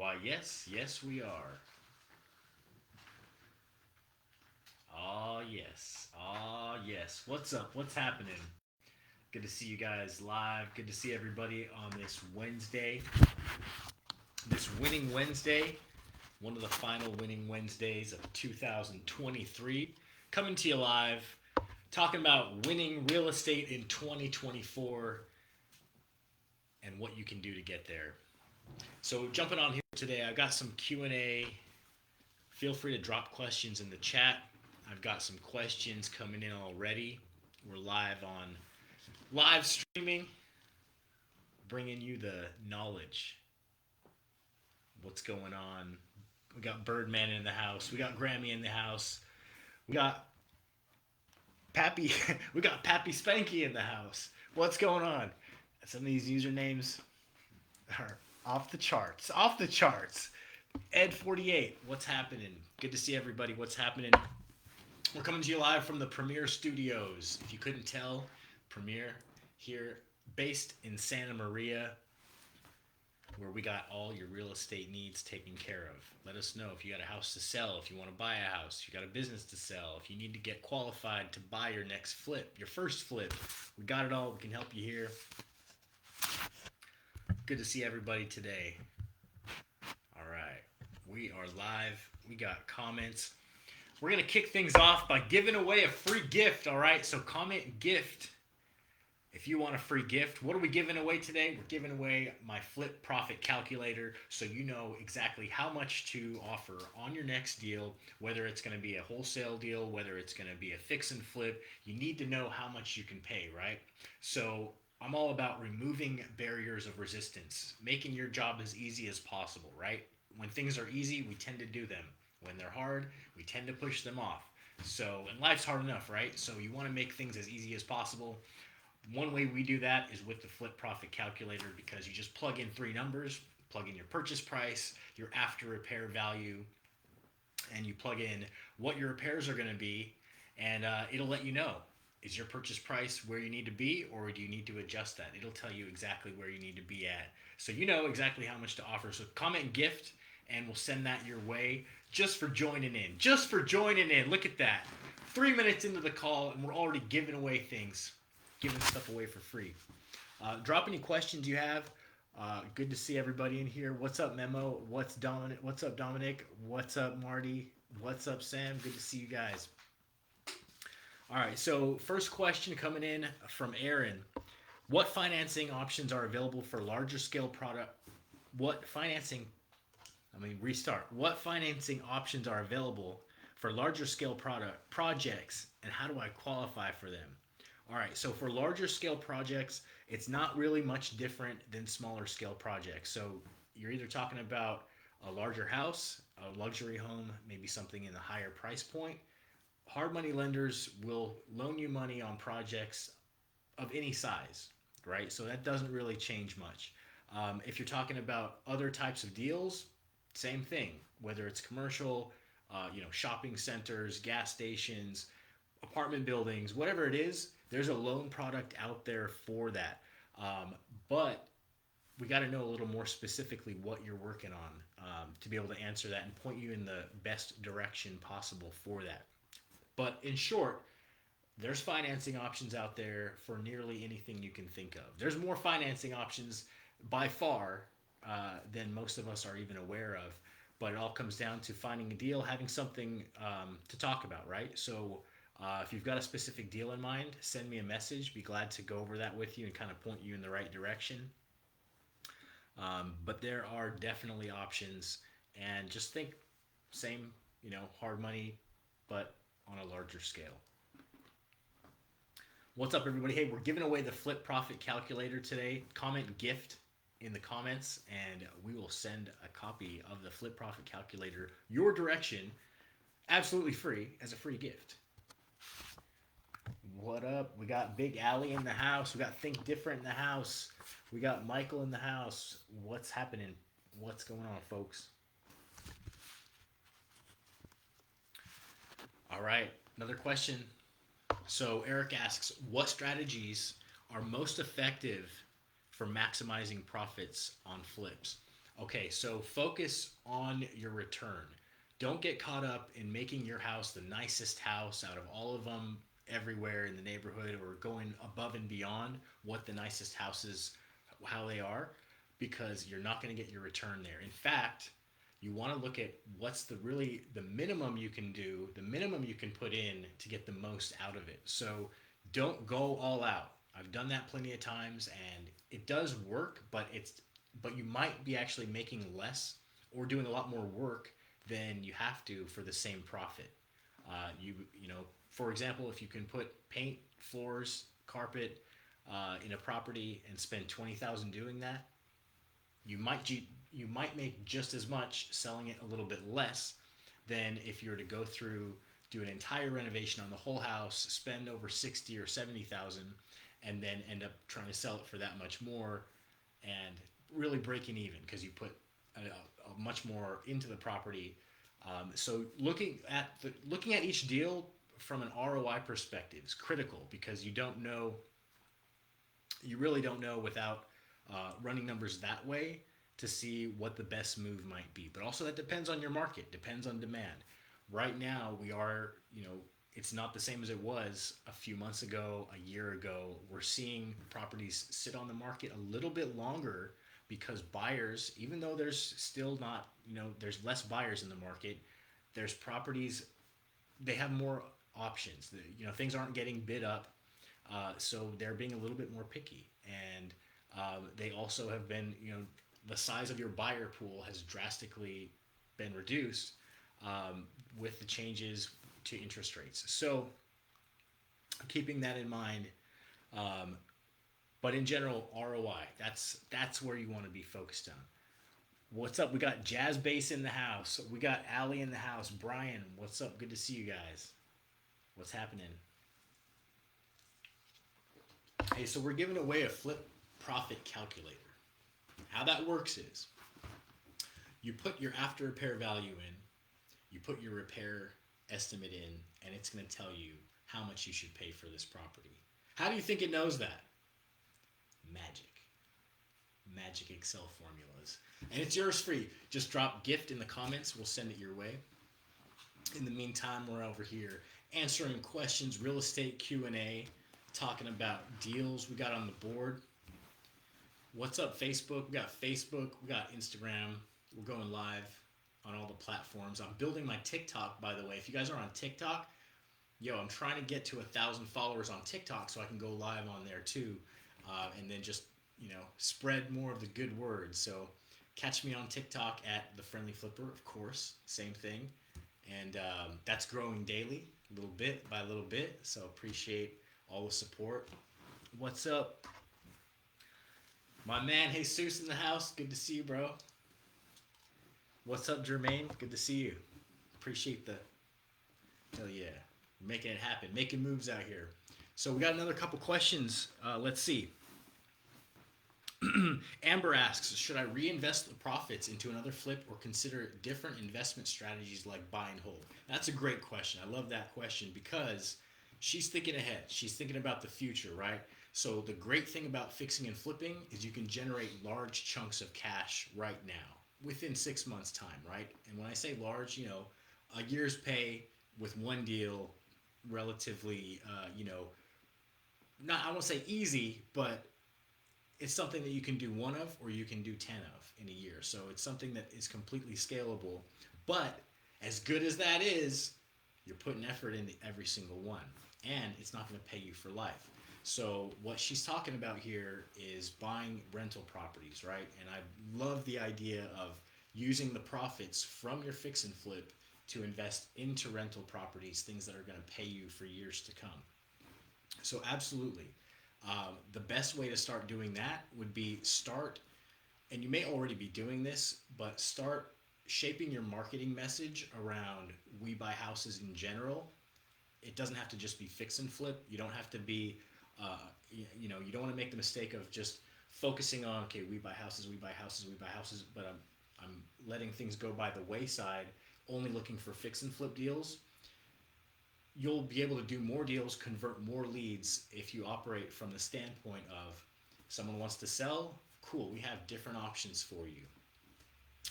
Why, yes, yes, we are. Oh, yes. Oh, yes. What's up? What's happening? Good to see you guys live. Good to see everybody on this Wednesday, this winning Wednesday, one of the final winning Wednesdays of 2023. Coming to you live, talking about winning real estate in 2024 and what you can do to get there. So, jumping on here today, I've got some Q&A. Feel free to drop questions in the chat. I've got some questions coming in already. We're live streaming, bringing you the knowledge. What's going on? We got Birdman in the house. We got Grammy in the house. We got Pappy. We got Pappy Spanky in the house. What's going on? Some of these usernames are off the charts. Off the charts. Ed48, what's happening? Good to see everybody. What's happening? We're coming to you live from the Premier Studios. If you couldn't tell, Premier here, based in Santa Maria, where we got all your real estate needs taken care of. Let us know if you got a house to sell, if you want to buy a house, if you got a business to sell, if you need to get qualified to buy your next flip, your first flip. We got it all. We can help you here. Good to see everybody today. All right. We are live. We got comments. We're going to kick things off by giving away a free gift, all right? So comment gift if you want a free gift. What are we giving away today? We're giving away my Flip Profit Calculator so you know exactly how much to offer on your next deal, whether it's going to be a wholesale deal, whether it's going to be a fix and flip. You need to know how much you can pay, right? So I'm all about removing barriers of resistance, making your job as easy as possible, right? When things are easy, we tend to do them. When they're hard, we tend to push them off. So, and life's hard enough, right? So you want to make things as easy as possible. One way we do that is with the Flip Profit Calculator, because you just plug in three numbers, plug in your purchase price, your after repair value, and you plug in what your repairs are going to be, and it'll let you know, is your purchase price where you need to be, or do you need to adjust that? It'll tell you exactly where you need to be at. So you know exactly how much to offer. So comment gift, and we'll send that your way just for joining in. Just for joining in. Look at that. 3 minutes into the call, and we're already giving away things, giving stuff away for free. Drop any questions you have. Good to see everybody in here. What's up, Memo? What's up, Dominic? What's up, Marty? What's up, Sam? Good to see you guys. All right, so first question coming in from Aaron. What financing options are available for larger scale product? What financing options are available for larger scale projects, and how do I qualify for them? All right, so for larger scale projects, it's not really much different than smaller scale projects. So you're either talking about a larger house, a luxury home, maybe something in the higher price point. Hard money lenders will loan you money on projects of any size, right? So that doesn't really change much. If you're talking about other types of deals, same thing. Whether it's commercial, shopping centers, gas stations, apartment buildings, whatever it is, there's a loan product out there for that. But we got to know a little more specifically what you're working on to be able to answer that and point you in the best direction possible for that. But in short, there's financing options out there for nearly anything you can think of. There's more financing options by far than most of us are even aware of. But it all comes down to finding a deal, having something to talk about, right? So if you've got a specific deal in mind, send me a message. Be glad to go over that with you and kind of point you in the right direction. But there are definitely options. And just think, same, hard money, but on a larger scale. What's up, everybody? Hey, we're giving away the Flip Profit Calculator today. Comment gift in the comments, and we will send a copy of the Flip Profit Calculator your direction, absolutely free, as a free gift. What up? We got Big Allie in the house. We got Think Different in the house. We got Michael in the house. What's happening? What's going on, folks? All right, another question. So Eric asks, what strategies are most effective for maximizing profits on flips? Okay, so focus on your return. Don't get caught up in making your house the nicest house out of all of them everywhere in the neighborhood, or going above and beyond what the nicest houses how they are, because you're not going to get your return there. In fact, you want to look at what's the minimum you can do, the minimum you can put in to get the most out of it. So don't go all out. I've done that plenty of times and it does work, but you might be actually making less or doing a lot more work than you have to for the same profit. You know, for example, if you can put paint, floors, carpet in a property and spend 20,000 doing that, you might you might make just as much selling it a little bit less than if you were to go through, do an entire renovation on the whole house, spend over 60 or 70,000, and then end up trying to sell it for that much more, and really breaking even because you put a much more into the property. So looking at each deal from an ROI perspective is critical, because you really don't know without running numbers that way to see what the best move might be. But also that depends on your market, depends on demand. Right now, it's not the same as it was a few months ago, a year ago. We're seeing properties sit on the market a little bit longer because buyers, even though there's still not, there's less buyers in the market, there's properties, they have more options. Things aren't getting bid up, so they're being a little bit more picky. And they also have been, the size of your buyer pool has drastically been reduced with the changes to interest rates. So keeping that in mind, um, but in general, ROI, that's where you want to be focused on. What's up? We got Jazz Bass in the house. We got Allie in the house. Brian, what's up? Good to see you guys. What's happening? Hey, so we're giving away a flip profit calculator. How that works is you put your after repair value in, you put your repair estimate in, and it's going to tell you how much you should pay for this property. How do you think it knows that? Magic. Magic Excel formulas. And it's yours free. Just drop gift in the comments. We'll send it your way. In the meantime, we're over here answering questions, real estate Q&A, talking about deals we got on the board. What's up, Facebook? We got Facebook, we got Instagram. We're going live on all the platforms. I'm building my TikTok, by the way. If you guys are on TikTok, I'm trying to get to 1,000 followers on TikTok so I can go live on there too, and then just spread more of the good word. So catch me on TikTok at the Friendly Flipper, of course, same thing, and that's growing daily, little bit by little bit. So appreciate all the support. What's up, my man Jesus in the house? Good to see you, bro. What's up, Jermaine? Good to see you. Appreciate the hell yeah. Making it happen, making moves out here. So we got another couple questions. Let's see. Amber asks, should I reinvest the profits into another flip or consider different investment strategies like buy and hold? That's a great question. I love that question because she's thinking ahead. She's thinking about the future, right? So the great thing about fixing and flipping is you can generate large chunks of cash right now within 6 months' time, right? And when I say large, a year's pay with one deal, relatively, not, I won't say easy, but it's something that you can do one of or you can do 10 of in a year. So it's something that is completely scalable. But as good as that is, you're putting effort into every single one, and it's not going to pay you for life. So what she's talking about here is buying rental properties, right? And I love the idea of using the profits from your fix and flip to invest into rental properties, things that are going to pay you for years to come. So absolutely. The best way to start doing that would be and you may already be doing this, but start shaping your marketing message around We Buy Houses in general. It doesn't have to just be fix and flip. You don't have to be, you don't want to make the mistake of just focusing on, okay, we buy houses, we buy houses, we buy houses, but I'm letting things go by the wayside, only looking for fix and flip deals. You'll be able to do more deals, convert more leads if you operate from the standpoint of someone wants to sell, cool, we have different options for you.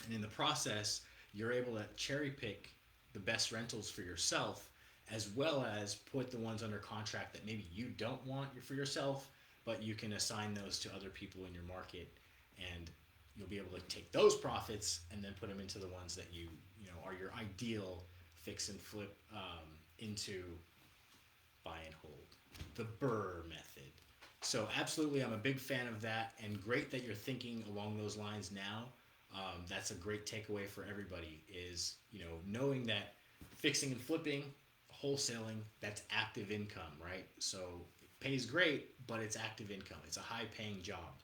And in the process, you're able to cherry pick the best rentals for yourself, as well as put the ones under contract that maybe you don't want for yourself, but you can assign those to other people in your market, and you'll be able to take those profits and then put them into the ones that you know are your ideal fix and flip into buy and hold, the Burr method. So absolutely, I'm a big fan of that, and great that you're thinking along those lines now. That's a great takeaway for everybody. Is knowing that fixing and flipping, wholesaling, that's active income, right? So it pays great, but it's active income. It's a high-paying job.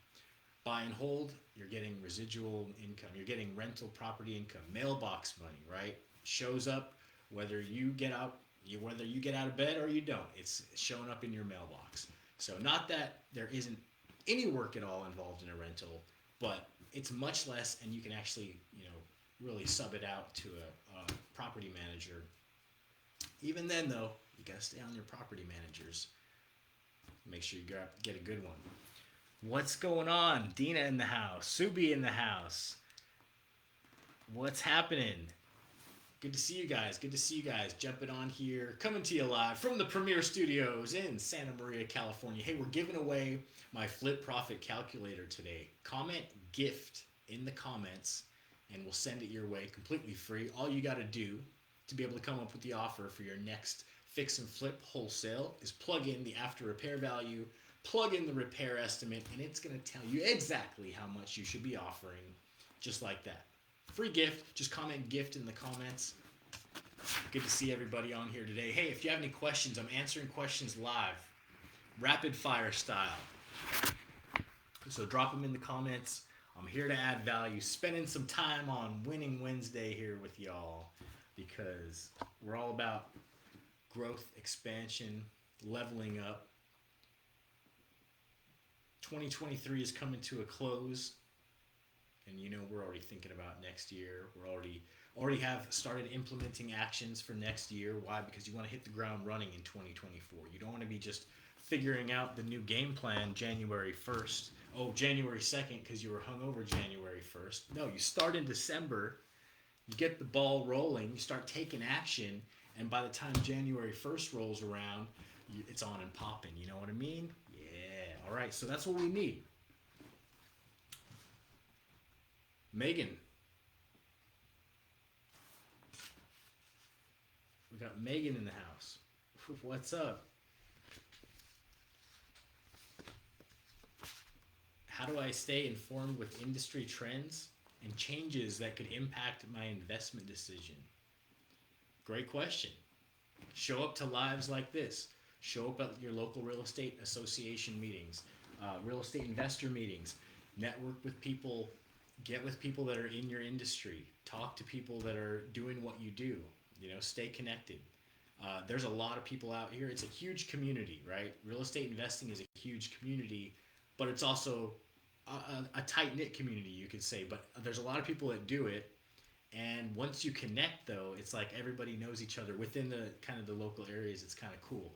Buy and hold, you're getting residual income. You're getting rental property income, mailbox money, right? Shows up whether you get out of bed or you don't. It's showing up in your mailbox. So not that there isn't any work at all involved in a rental, but it's much less, and you can actually really sub it out to a property manager. Even then, though, you gotta stay on your property managers. Make sure you get a good one. What's going on? Dina in the house. Subi in the house. What's happening? Good to see you guys. Good to see you guys. Jumping on here. Coming to you live from the Premier Studios in Santa Maria, California. Hey, we're giving away my Flip Profit Calculator today. Comment gift in the comments, and we'll send it your way completely free. All you got to do to be able to come up with the offer for your next fix and flip wholesale is plug in the after repair value, plug in the repair estimate, and it's going to tell you exactly how much you should be offering, just like that. Free gift. Just comment gift in the comments. Good to see everybody on here today. Hey, if you have any questions, I'm answering questions live, rapid fire style. So drop them in the comments. I'm here to add value, spending some time on Winning Wednesday here with y'all, because we're all about growth, expansion, leveling up. 2023 is coming to a close, and we're already thinking about next year. We're already have started implementing actions for next year. Why? Because you want to hit the ground running in 2024. You don't want to be just figuring out the new game plan January 1st. Oh, January 2nd because you were hungover January 1st. No, you start in December. You get the ball rolling. You start taking action, and by the time January 1st rolls around, it's on and popping. You know what I mean? Yeah. All right. So that's what we need. Megan. We got Megan in the house. What's up? How do I stay informed with industry trends and changes that could impact my investment decision? Great question. Show up to lives like this. Show up at your local real estate association meetings, real estate investor meetings. Network with people. Get with people that are in your industry. Talk to people that are doing what you do. Stay connected. There's a lot of people out here. It's a huge community, right? Real estate investing is a huge community, but it's also a tight-knit community, you could say. But there's a lot of people that do it, and once you connect, though, it's like everybody knows each other within the kind of the local areas. It's kind of cool.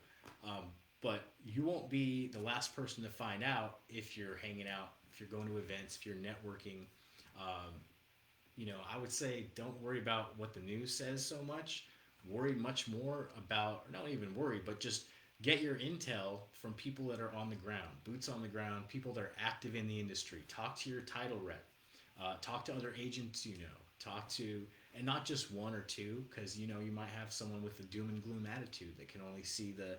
But you won't be the last person to find out if you're hanging out, if you're going to events, if you're networking. I would say don't worry about what the news says so much. Worry much more about, not even worry, but just get your intel from people that are on the ground, boots on the ground, people that are active in the industry. Talk to your title rep. Talk to other agents Talk to, and not just one or two, because you might have someone with a doom and gloom attitude that can only see the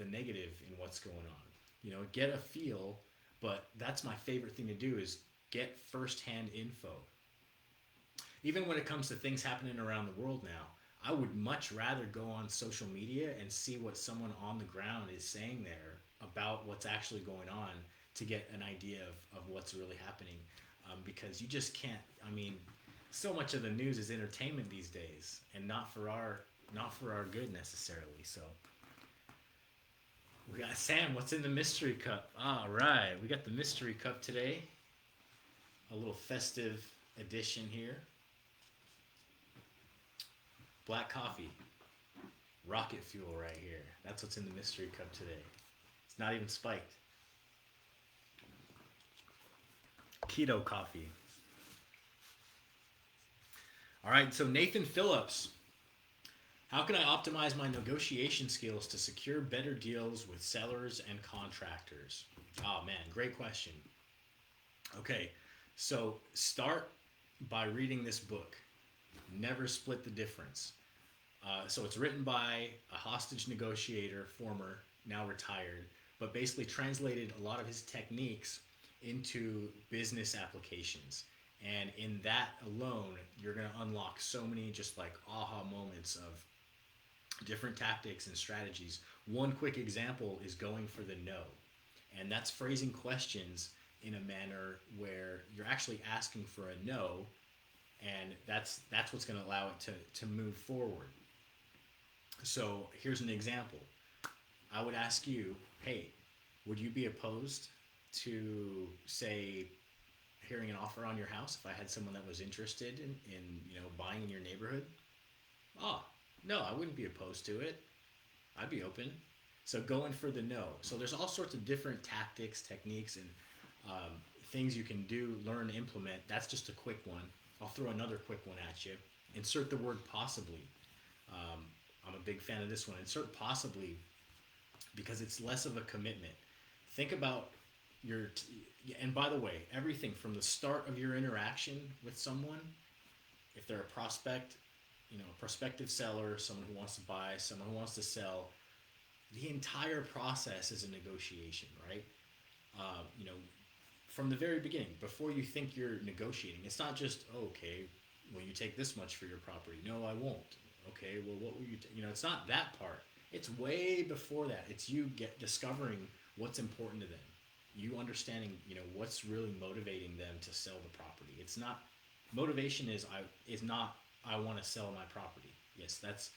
negative in what's going on. Get a feel, but that's my favorite thing to do is get firsthand info. Even when it comes to things happening around the world now, I would much rather go on social media and see what someone on the ground is saying there about what's actually going on to get an idea of what's really happening. Because you just can't, so much of the news is entertainment these days, and not for our good necessarily. So we got Sam, what's in the mystery cup? All right, we got the mystery cup today. A little festive edition here. Black coffee. Rocket fuel right here. That's what's in the mystery cup today. It's not even spiked. Keto coffee. All right, so Nathan Phillips, how can I optimize my negotiation skills to secure better deals with sellers and contractors? Oh man, great question. Okay, so start by reading this book, Never Split the Difference. So it's written by a hostage negotiator, former, now retired, but basically translated a lot of his techniques into business applications. And in that alone, you're going to unlock so many just like aha moments of different tactics and strategies. One quick example is going for the no. And that's phrasing questions in a manner where you're actually asking for a no, and that's what's going to allow it to move forward. So here's an example. I would ask you, hey, would you be opposed to, say, hearing an offer on your house if I had someone that was interested in buying in your neighborhood? Oh, no, I wouldn't be opposed to it. I'd be open. So going for the no. So there's all sorts of different tactics, techniques, and um, things you can do, learn, implement. That's just a quick one. I'll throw another quick one at you. Insert the word possibly. Um, I'm a big fan of this one. Insert possibly because it's less of a commitment. Think about and by the way, everything from the start of your interaction with someone, if they're a prospect, a prospective seller, someone who wants to buy, someone who wants to sell, the entire process is a negotiation, right? You know, from the very beginning, before you think you're negotiating, it's not just, oh, okay, will you take this much for your property? No, I won't. Okay, well, what will you? It's not that part. It's way before that. It's you discovering what's important to them. You understanding, what's really motivating them to sell the property. It's not motivation is not I want to sell my property. Yes, that's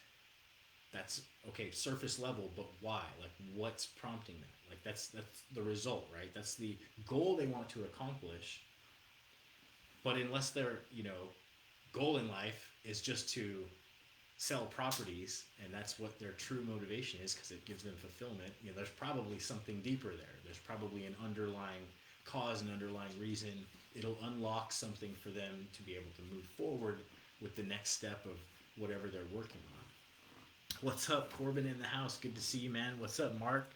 okay, surface level, but why? Like, what's prompting that? Like, that's the result, right? That's the goal they want to accomplish. But unless their goal in life is just to sell properties, and that's what their true motivation is because it gives them fulfillment, there's probably something deeper there. There's probably an underlying cause, an underlying reason. It'll unlock something for them to be able to move forward with the next step of whatever they're working on. What's up, Corbin in the house? Good to see you, man. What's up, Mark?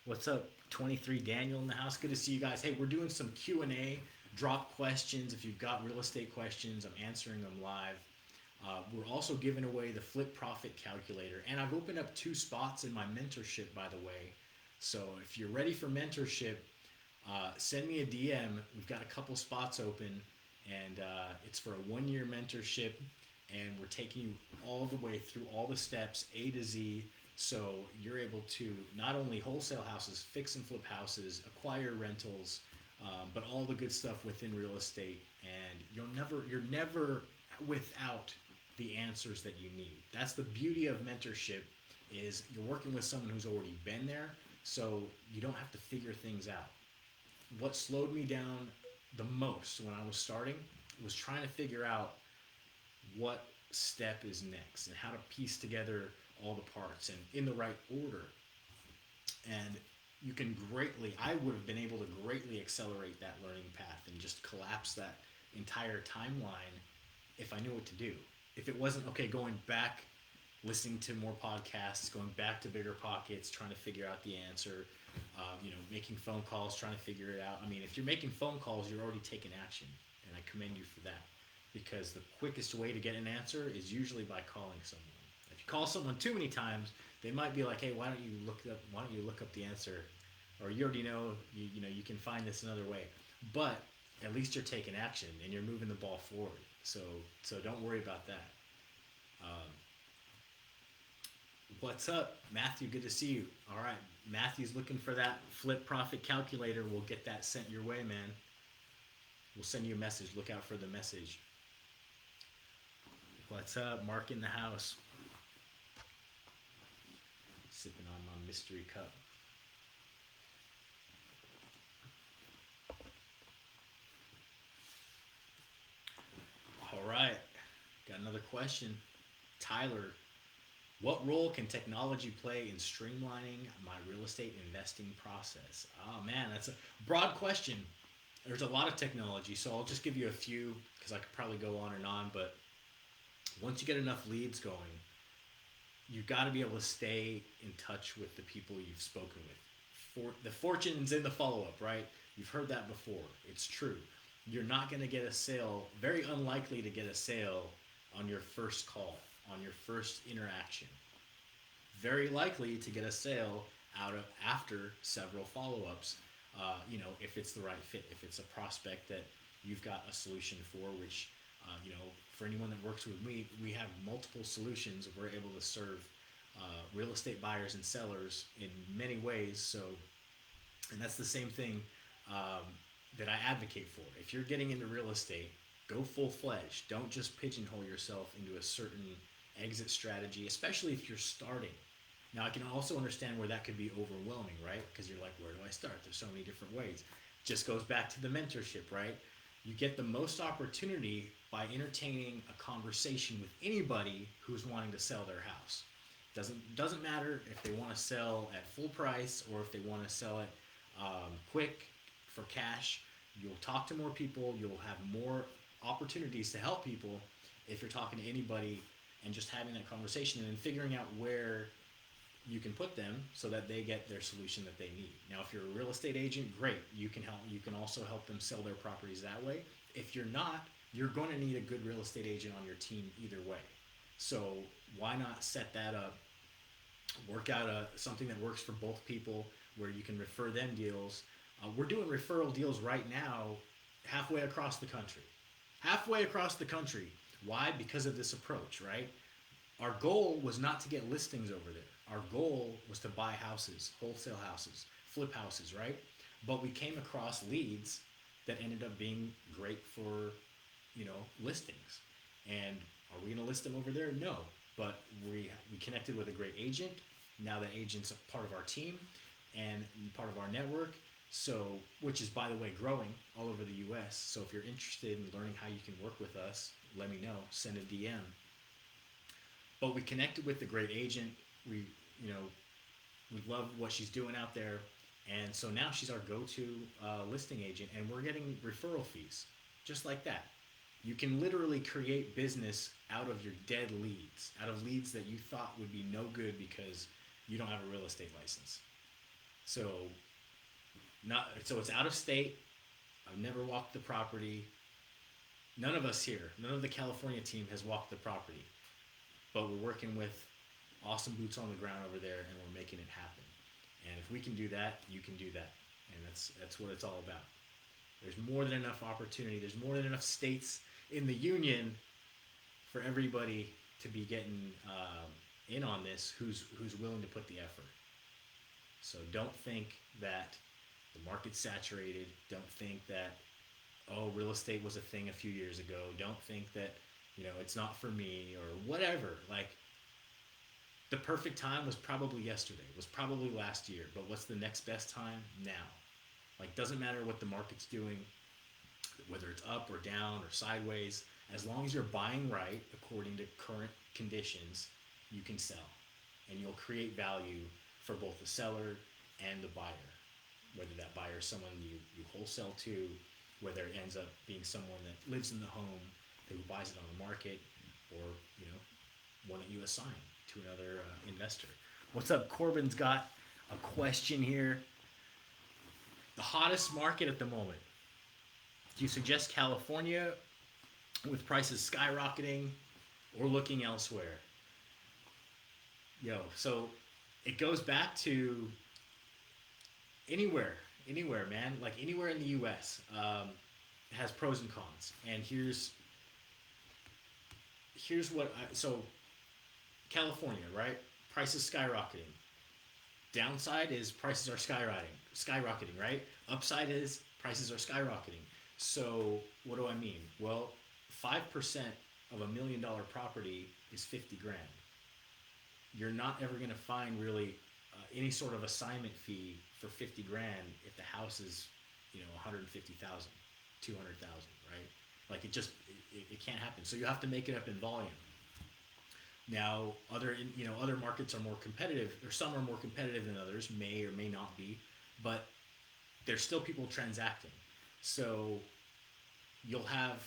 What's up, 23 Daniel in the house? Good to see you guys. Hey, we're doing some Q&A. Drop questions. If you've got real estate questions, I'm answering them live. We're also giving away the Flip Profit Calculator. And I've opened up 2 spots in my mentorship, by the way. So if you're ready for mentorship, send me a DM. We've got a couple spots open. And it's for a 1-year mentorship. And we're taking you all the way through all the steps, A to Z. So you're able to not only wholesale houses, fix and flip houses, acquire rentals, but all the good stuff within real estate. And you're never without the answers that you need. That's the beauty of mentorship, is you're working with someone who's already been there, so you don't have to figure things out. What slowed me down the most when I was starting was trying to figure out what step is next and how to piece together all the parts and in the right order. And I would have been able to greatly accelerate that learning path and just collapse that entire timeline if I knew what to do. If it wasn't, okay, going back, listening to more podcasts, going back to Bigger Pockets, trying to figure out the answer, making phone calls, trying to figure it out. I mean, if you're making phone calls, you're already taking action, and I commend you for that, because the quickest way to get an answer is usually by calling someone. If you call someone too many times, they might be like, hey, why don't you look up the answer, or you already know, you can find this another way. But at least you're taking action and you're moving the ball forward. So don't worry about that. What's up, Matthew? Good to see you. All right, Matthew's looking for that Flip Profit Calculator. We'll get that sent your way, man. We'll send you a message. Look out for the message. What's up, Mark in the house? Sipping on my mystery cup. All right, got another question. Tyler, what role can technology play in streamlining my real estate investing process? Oh man, that's a broad question. There's a lot of technology, so I'll just give you a few because I could probably go on and on, but Once you get enough leads going, you've got to be able to stay in touch with the people you've spoken with. The fortune's in the follow-up, right? You've heard that before. It's true. You're not going to get a sale, very unlikely to get a sale on your first call, on your first interaction. Very likely to get a sale out of after several follow-ups. If it's the right fit, if it's a prospect that you've got a solution for, which for anyone that works with me, we have multiple solutions. We're able to serve real estate buyers and sellers in many ways. So, and that's the same thing that I advocate for. If you're getting into real estate, go full-fledged. Don't just pigeonhole yourself into a certain exit strategy, especially if you're starting. Now, I can also understand where that could be overwhelming, right? Because you're like, where do I start? There's so many different ways. Just goes back to the mentorship, right? You get the most opportunity by entertaining a conversation with anybody who's wanting to sell their house. Doesn't matter if they want to sell at full price or if they want to sell it quick for cash. You'll talk to more people. You'll have more opportunities to help people if you're talking to anybody and just having that conversation and then figuring out where you can put them so that they get their solution that they need. Now, if you're a real estate agent, great. You can help. You can also help them sell their properties that way. If you're not, you're going to need a good real estate agent on your team either way. So why not set that up? Work out something that works for both people where you can refer them deals. We're doing referral deals right now halfway across the country. Halfway across the country. Why? Because of this approach, right? Our goal was not to get listings over there. Our goal was to buy houses, wholesale houses, flip houses, right? But we came across leads that ended up being great for, listings. And are we going to list them over there? No. But we connected with a great agent. Now that agent's a part of our team and part of our network. So, which is, by the way, growing all over the U.S. So if you're interested in learning how you can work with us, let me know. Send a DM. But we connected with the great agent. We love what she's doing out there. And so now she's our go-to listing agent, and we're getting referral fees, just like that. You can literally create business out of your dead leads, out of leads that you thought would be no good because you don't have a real estate license. So it's out of state. I've never walked the property. None of us here, none of the California team has walked the property. But we're working with awesome boots on the ground over there, and we're making it happen. And if we can do that, you can do that. And that's what it's all about. There's more than enough opportunity. There's more than enough states in the union for everybody to be getting in on this who's willing to put the effort. So don't think that the market's saturated. Don't think that, real estate was a thing a few years ago. Don't think that, it's not for me or whatever. Like, the perfect time was probably yesterday, was probably last year, but what's the next best time? Now. Like, doesn't matter what the market's doing, whether it's up or down or sideways, as long as you're buying right according to current conditions, you can sell. And you'll create value for both the seller and the buyer. Whether that buyer is someone you wholesale to, whether it ends up being someone that lives in the home, who buys it on the market, or, one that you assign to another investor. What's up? Corbin's got a question here. The hottest market at the moment. Do you suggest California with prices skyrocketing or looking elsewhere? So it goes back to anywhere, man. Like anywhere in the U.S. Has pros and cons. And here's what so California, right? Prices skyrocketing. Downside is prices are skyrocketing, right? Upside is prices are skyrocketing. So what do I mean? Well, 5% of $1 million property is 50 grand. You're not ever going to find really any sort of assignment fee for 50 grand if the house is, 150,000, 200,000, right? Like it can't happen. So you have to make it up in volume. Now, other markets are more competitive, or some are more competitive than others, may or may not be, but there's still people transacting. So you'll have,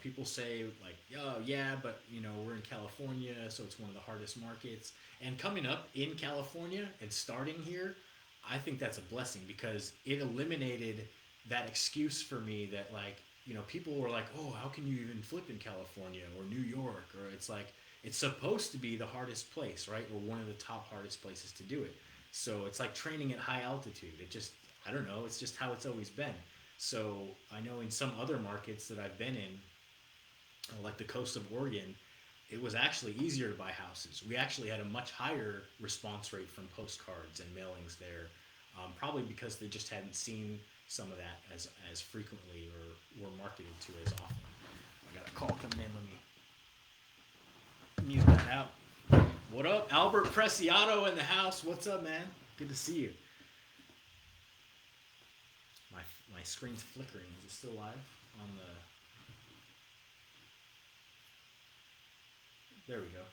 people say like, oh yeah, but we're in California, so it's one of the hardest markets. And coming up in California and starting here, I think that's a blessing because it eliminated that excuse for me that like, people were like, oh, how can you even flip in California or New York? Or it's like, it's supposed to be the hardest place, right? Or one of the top hardest places to do it. So it's like training at high altitude. It just, I don't know, it's just how it's always been. So I know in some other markets that I've been in, like the coast of Oregon, it was actually easier to buy houses. We actually had a much higher response rate from postcards and mailings there, probably because they just hadn't seen some of that as frequently or were marketed to as often. I got a call coming in. Let me mute that out. What up, Albert Preciado in the house? What's up, man? Good to see you. My my screen's flickering. Is it still live on the? There we go.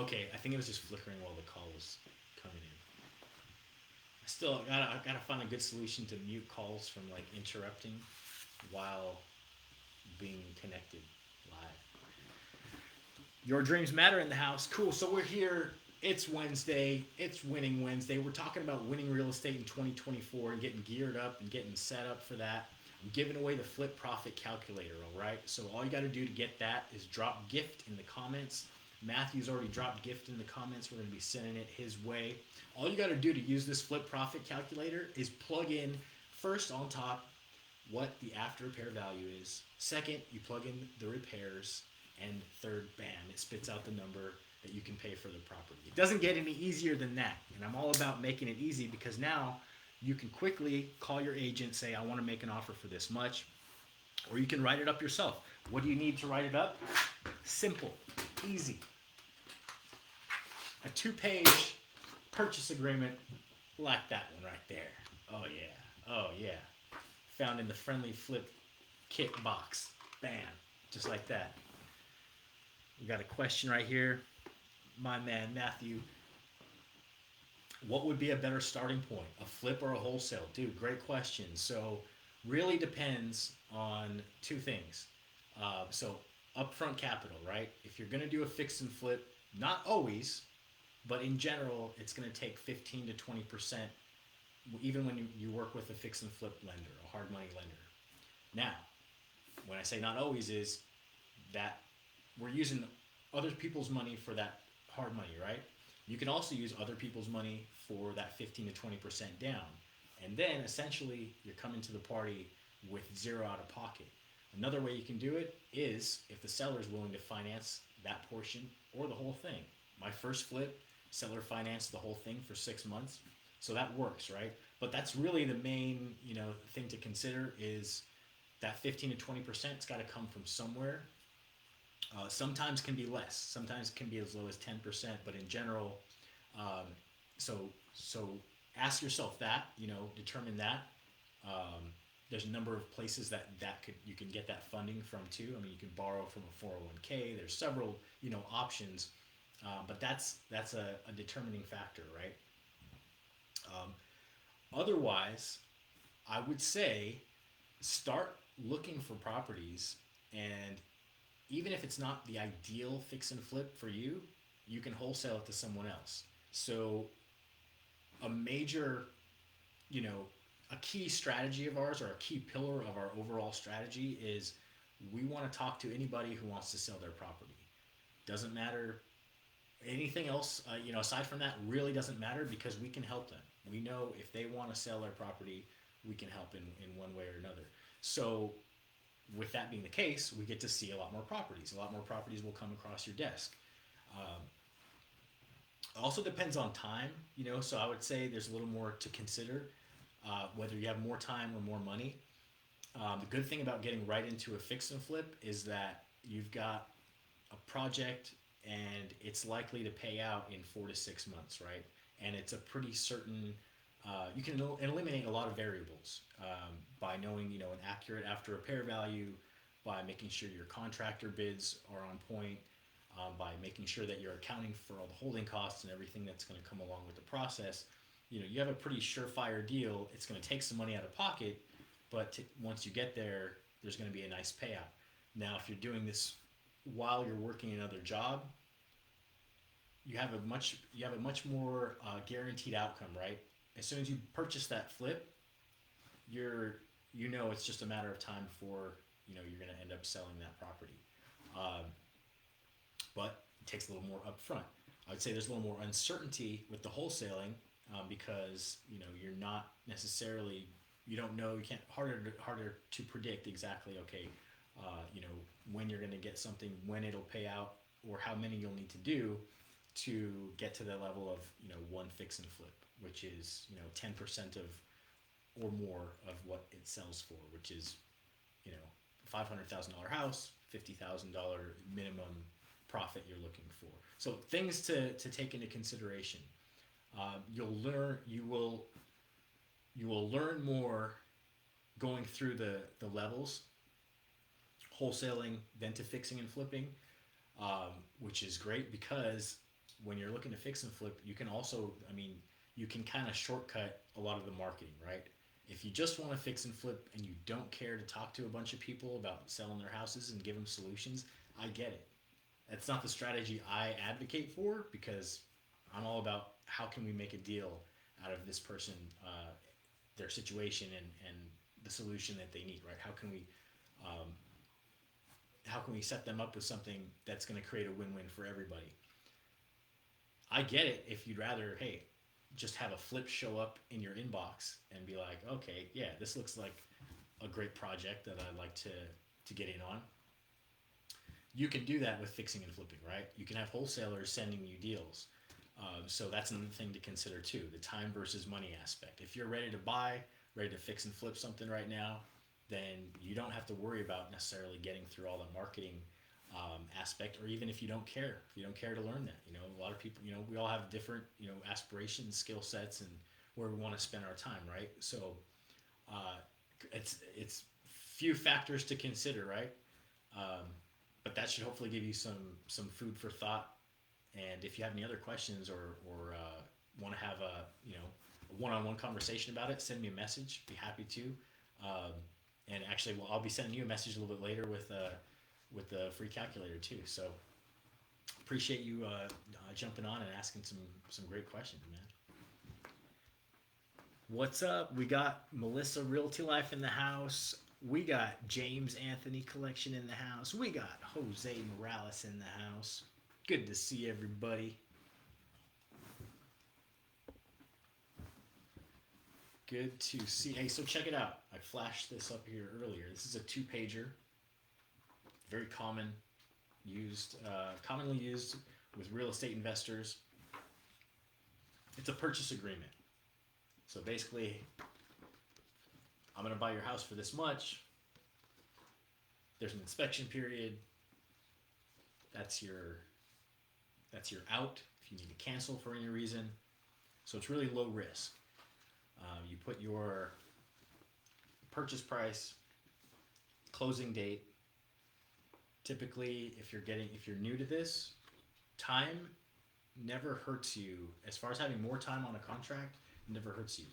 Okay, I think it was just flickering while the call was coming in. I gotta find a good solution to mute calls from like interrupting while being connected live. Your dreams matter in the house. Cool. So we're here. It's Wednesday. It's Winning Wednesday. We're talking about winning real estate in 2024 and getting geared up and getting set up for that. I'm giving away the Flip Profit Calculator, all right? So all you got to do to get that is drop gift in the comments. Matthew's already dropped gift in the comments. We're going to be sending it his way. All you got to do to use this Flip Profit Calculator is plug in first on top what the after repair value is. Second, you plug in the repairs. And third, bam, it spits out the number that you can pay for the property. It doesn't get any easier than that. And I'm all about making it easy because now you can quickly call your agent, say, I want to make an offer for this much. Or you can write it up yourself. What do you need to write it up? Simple, easy. A 2-page purchase agreement like that one right there. Oh yeah, oh yeah. Found in the friendly flip kit box. Bam, just like that. We got a question right here. My man, Matthew. What would be a better starting point? A flip or a wholesale? Dude, great question. So, really depends on two things. So, upfront capital, right? If you're going to do a fix and flip, not always, but in general, it's going to take 15 to 20%, even when you work with a fix and flip lender, a hard money lender. Now, when I say not always, is that we're using other people's money for that hard money, right? You can also use other people's money for that 15 to 20% down. And then essentially you're coming to the party with zero out of pocket. Another way you can do it is if the seller is willing to finance that portion or the whole thing. My first flip, seller financed the whole thing for 6 months. So that works, right? But that's really the main, thing to consider is that 15 to 20% has got to come from somewhere. Sometimes can be less. Sometimes can be as low as 10%. But in general, so ask yourself that. Determine that. There's a number of places that you can get that funding from too. I mean, you can borrow from a 401k. There's several options, but that's a determining factor, right? Otherwise, I would say start looking for properties, and even if it's not the ideal fix and flip for you, you can wholesale it to someone else. So a major, a key strategy of ours, or a key pillar of our overall strategy, is we want to talk to anybody who wants to sell their property. Doesn't matter anything else, aside from that, really doesn't matter, because we can help them. We know if they want to sell their property, we can help in one way or another. So with that being the case, we get to see a lot more properties. A lot more properties will come across your desk. Also depends on time, so I would say there's a little more to consider, whether you have more time or more money. The good thing about getting right into a fix and flip is that you've got a project and it's likely to pay out in 4 to 6 months, right? And it's a pretty certain, you can eliminate a lot of variables by knowing, an accurate after repair value, by making sure your contractor bids are on point, by making sure that you're accounting for all the holding costs and everything that's going to come along with the process. You have a pretty surefire deal. It's going to take some money out of pocket, but once you get there, there's going to be a nice payout. Now, if you're doing this while you're working another job, you have a much more guaranteed outcome, right? As soon as you purchase that flip, you're it's just a matter of time before you're going to end up selling that property. Um, but it takes a little more upfront. I would say there's a little more uncertainty with the wholesaling because you're not necessarily you don't know you can't harder to predict exactly okay when you're going to get something, when it'll pay out, or how many you'll need to do to get to the level of one fix and flip, which is 10% of or more of what it sells for, which is $500,000 house, $50,000 minimum profit you're looking for. So things to take into consideration. You will learn more going through the levels, wholesaling, then to fixing and flipping, which is great because when you're looking to fix and flip, you can also, you can kind of shortcut a lot of the marketing, right? If you just want to fix and flip and you don't care to talk to a bunch of people about selling their houses and give them solutions, I get it. That's not the strategy I advocate for because I'm all about how can we make a deal out of this person, their situation, and the solution that they need, right? Um, how can we set them up with something that's going to create a win-win for everybody? I get it if you'd rather, hey, just have a flip show up in your inbox and be like, okay, yeah, this looks like a great project that I'd like to get in on. You can do that with fixing and flipping, right? You can have wholesalers sending you deals. So that's another thing to consider too, the time versus money aspect. If you're ready to buy, ready to fix and flip something right now, then you don't have to worry about necessarily getting through all the marketing aspect, or even if you don't care, to learn that. A lot of people, we all have different, aspirations, skill sets, and where we want to spend our time, right? So uh, it's few factors to consider, right? Um, but that should hopefully give you some food for thought. And if you have any other questions or want to have a one-on-one conversation about it, send me a message. Be happy to. Um, and actually, I'll be sending you a message a little bit later with the free calculator too. So appreciate you jumping on and asking some great questions, man. What's up? We got Melissa Realty Life in the house. We got James Anthony Collection in the house. We got Jose Morales in the house. Good to see everybody. Good to see. Hey, so check it out. I flashed this up here earlier. This is a 2-pager. Very commonly used with real estate investors. It's a purchase agreement. So basically, I'm going to buy your house for this much. There's an inspection period. That's your out if you need to cancel for any reason. So it's really low risk. You put your purchase price, closing date. Typically, if you're new to this, time never hurts you. As far as having more time on a contract, never hurts you.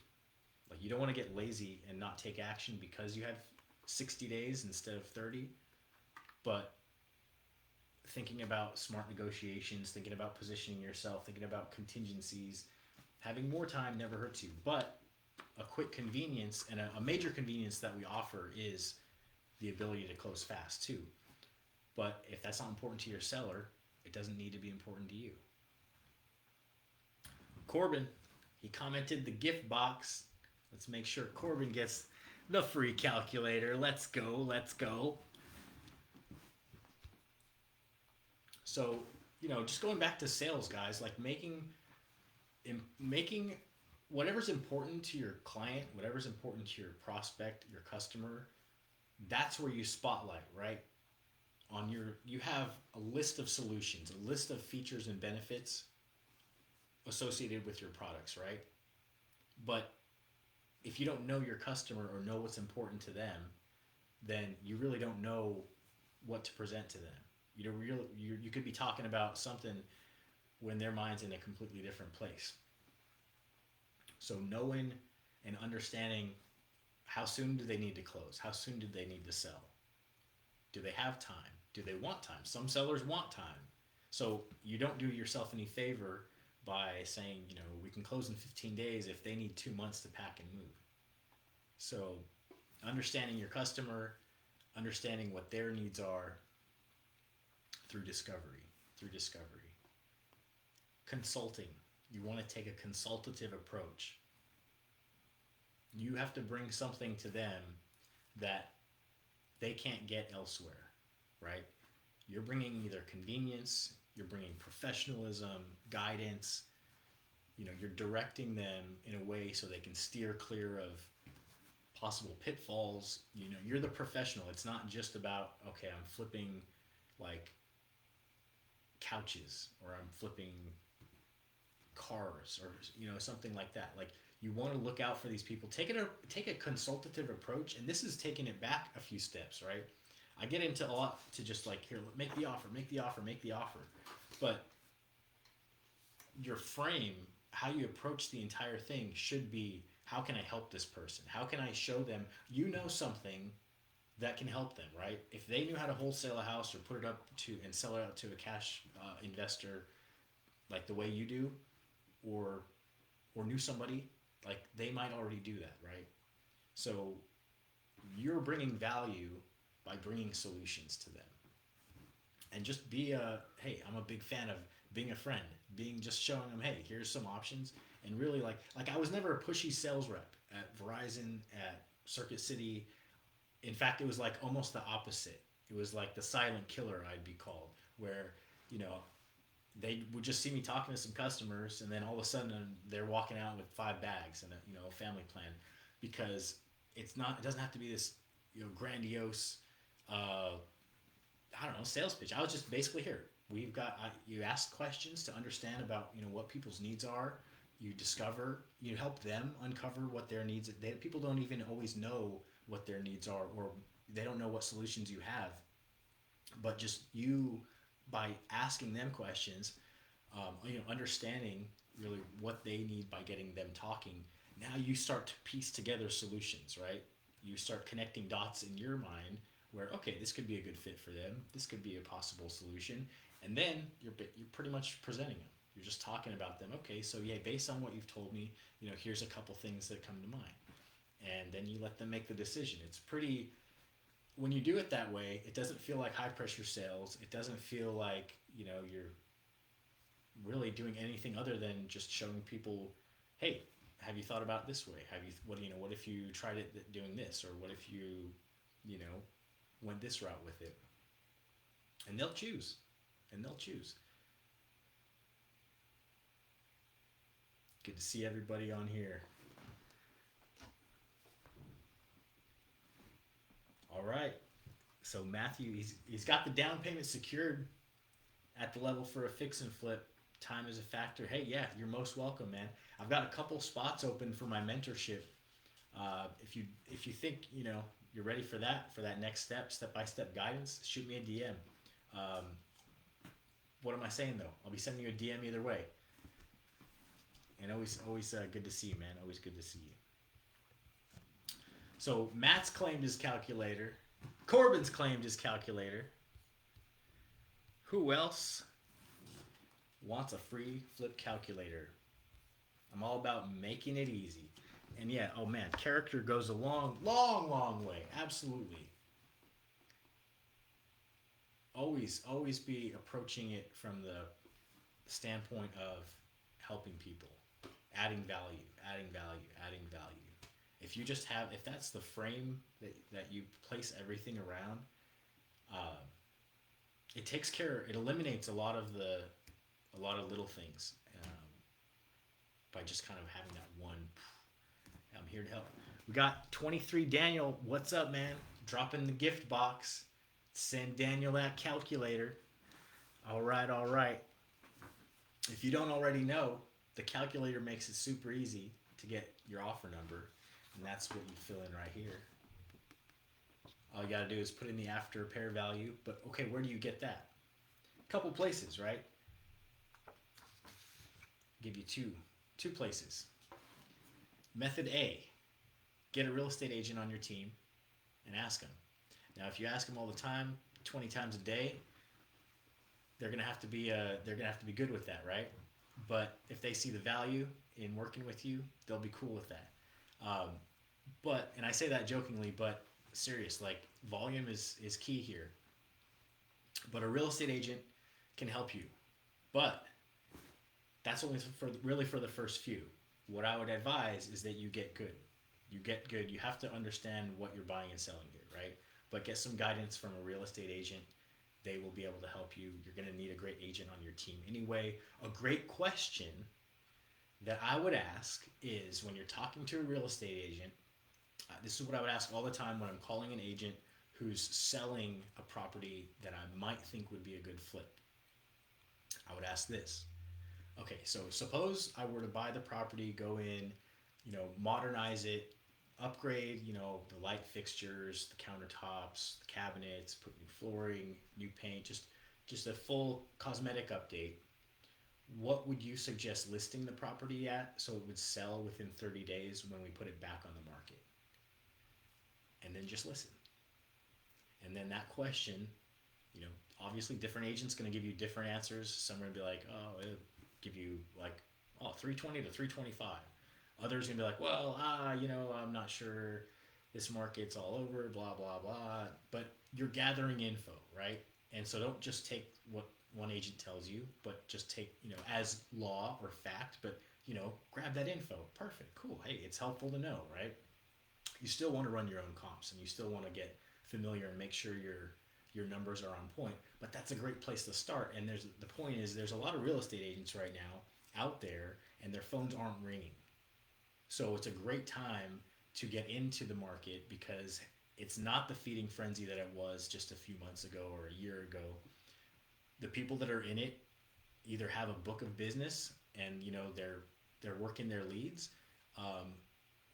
Like, you don't want to get lazy and not take action because you have 60 days instead of 30. But thinking about smart negotiations, thinking about positioning yourself, thinking about contingencies, having more time never hurts you. But a quick convenience and a major convenience that we offer is the ability to close fast too. But if that's not important to your seller, it doesn't need to be important to you. Corbin, he commented the gift box. Let's make sure Corbin gets the free calculator. Let's go. So, just going back to sales, guys, like making whatever's important to your client, whatever's important to your prospect, your customer, that's where you spotlight, right? You have a list of solutions, a list of features and benefits associated with your products, right? But if you don't know your customer or know what's important to them, then you really don't know what to present to them. You could be talking about something when their mind's in a completely different place. So knowing and understanding how soon do they need to close, how soon do they need to sell, Do they have time? Do they want time? Some sellers want time. So you don't do yourself any favor by saying, we can close in 15 days if they need 2 months to pack and move. So understanding your customer, understanding what their needs are through discovery, Consulting. You want to take a consultative approach. You have to bring something to them that they can't get elsewhere, right? You're bringing either convenience, you're bringing professionalism, guidance, you're directing them in a way so they can steer clear of possible pitfalls. You're the professional. It's not just about, okay, I'm flipping like couches or I'm flipping cars or something like that. Like, you want to look out for these people. Take a consultative approach, and this is taking it back a few steps, right? I get into a lot to just like, here, make the offer. But your frame, how you approach the entire thing should be, how can I help this person? How can I show them something that can help them, right? If they knew how to wholesale a house or put it up to and sell it out to a cash investor like the way you do, or knew somebody, like they might already do that, right? So you're bringing value by bringing solutions to them. And just be hey, I'm a big fan of being a friend, just showing them, hey, here's some options. And really like I was never a pushy sales rep at Verizon, at Circuit City. In fact, it was like almost the opposite. It was like the silent killer, I'd be called, where, they would just see me talking to some customers, and then all of a sudden they're walking out with 5 bags and a family plan, because it doesn't have to be this grandiose sales pitch. I was just basically here. You ask questions to understand about what people's needs are. You discover, you help them uncover what their needs. People don't even always know what their needs are, or they don't know what solutions you have. But just you, by asking them questions, understanding really what they need by getting them talking, now you start to piece together solutions, right? You start connecting dots in your mind where, okay, this could be a good fit for them. This could be a possible solution. And then you're pretty much presenting them. You're just talking about them. Okay, so yeah, based on what you've told me, here's a couple things that come to mind. And then you let them make the decision. It's pretty, when you do it that way, it doesn't feel like high pressure sales. It doesn't feel like, you're really doing anything other than just showing people, hey, have you thought about this way? What if you tried it doing this? Or what if you went this route with it? And they'll choose. Good to see everybody on here. All right. So Matthew, he's got the down payment secured at the level for a fix and flip. Time is a factor. Hey, yeah, you're most welcome, man. I've got a couple spots open for my mentorship. If you think you're ready for that next step-by-step guidance, shoot me a DM. What am I saying though? I'll be sending you a DM either way. And always good to see you, man. Always good to see you. So Matt's claimed his calculator. Corbin's claimed his calculator. Who else wants a free flip calculator? I'm all about making it easy. And yeah, oh man, character goes a long way. Absolutely. Always be approaching it from the standpoint of helping people, adding value. If that's the frame that you place everything around, it eliminates a lot of little things, by just kind of having that one. I'm here to help. We got 23 Daniel. What's up, man? Drop in the gift box. Send Daniel that calculator. All right. If you don't already know, the calculator makes it super easy to get your offer number, and that's what you fill in right here. All you got to do is put in the after repair value. But okay, where do you get that? A couple places, right? Give you two places. Method A, get a real estate agent on your team and ask them. Now, if you ask them all the time, 20 times a day, they're gonna have to be good with that, right? But if they see the value in working with you, they'll be cool with that. Um, but and I say that jokingly, but serious. Like volume is key here. But a real estate agent can help you. But that's only for really for the first few. What I would advise is that you get good. You get good. You have to understand what you're buying and selling here, right? But get some guidance from a real estate agent. They will be able to help you. You're going to need a great agent on your team anyway. A great question that I would ask is when you're talking to a real estate agent, this is what I would ask all the time when I'm calling an agent who's selling a property that I might think would be a good flip. I would ask this. Okay, so suppose I were to buy the property, go in, modernize it, upgrade, the light fixtures, the countertops, the cabinets, put new flooring, new paint, just a full cosmetic update. What would you suggest listing the property at so it would sell within 30 days when we put it back on the market? And then just listen. And then that question, you know, obviously different agents going to give you different answers. Some are going to be like, oh, it'll give you like, oh, 320 to 325. Others going to be like, well, I'm not sure. This market's all over, blah, blah, blah. But you're gathering info, right? And so don't just take what one agent tells you, but just take, as law or fact, but, grab that info. Perfect, cool. Hey, it's helpful to know, right? You still want to run your own comps and you still want to get familiar and make sure your numbers are on point. But that's a great place to start. And the point is there's a lot of real estate agents right now out there and their phones aren't ringing. So it's a great time to get into the market because it's not the feeding frenzy that it was just a few months ago or a year ago. The people that are in it either have a book of business and they're working their leads,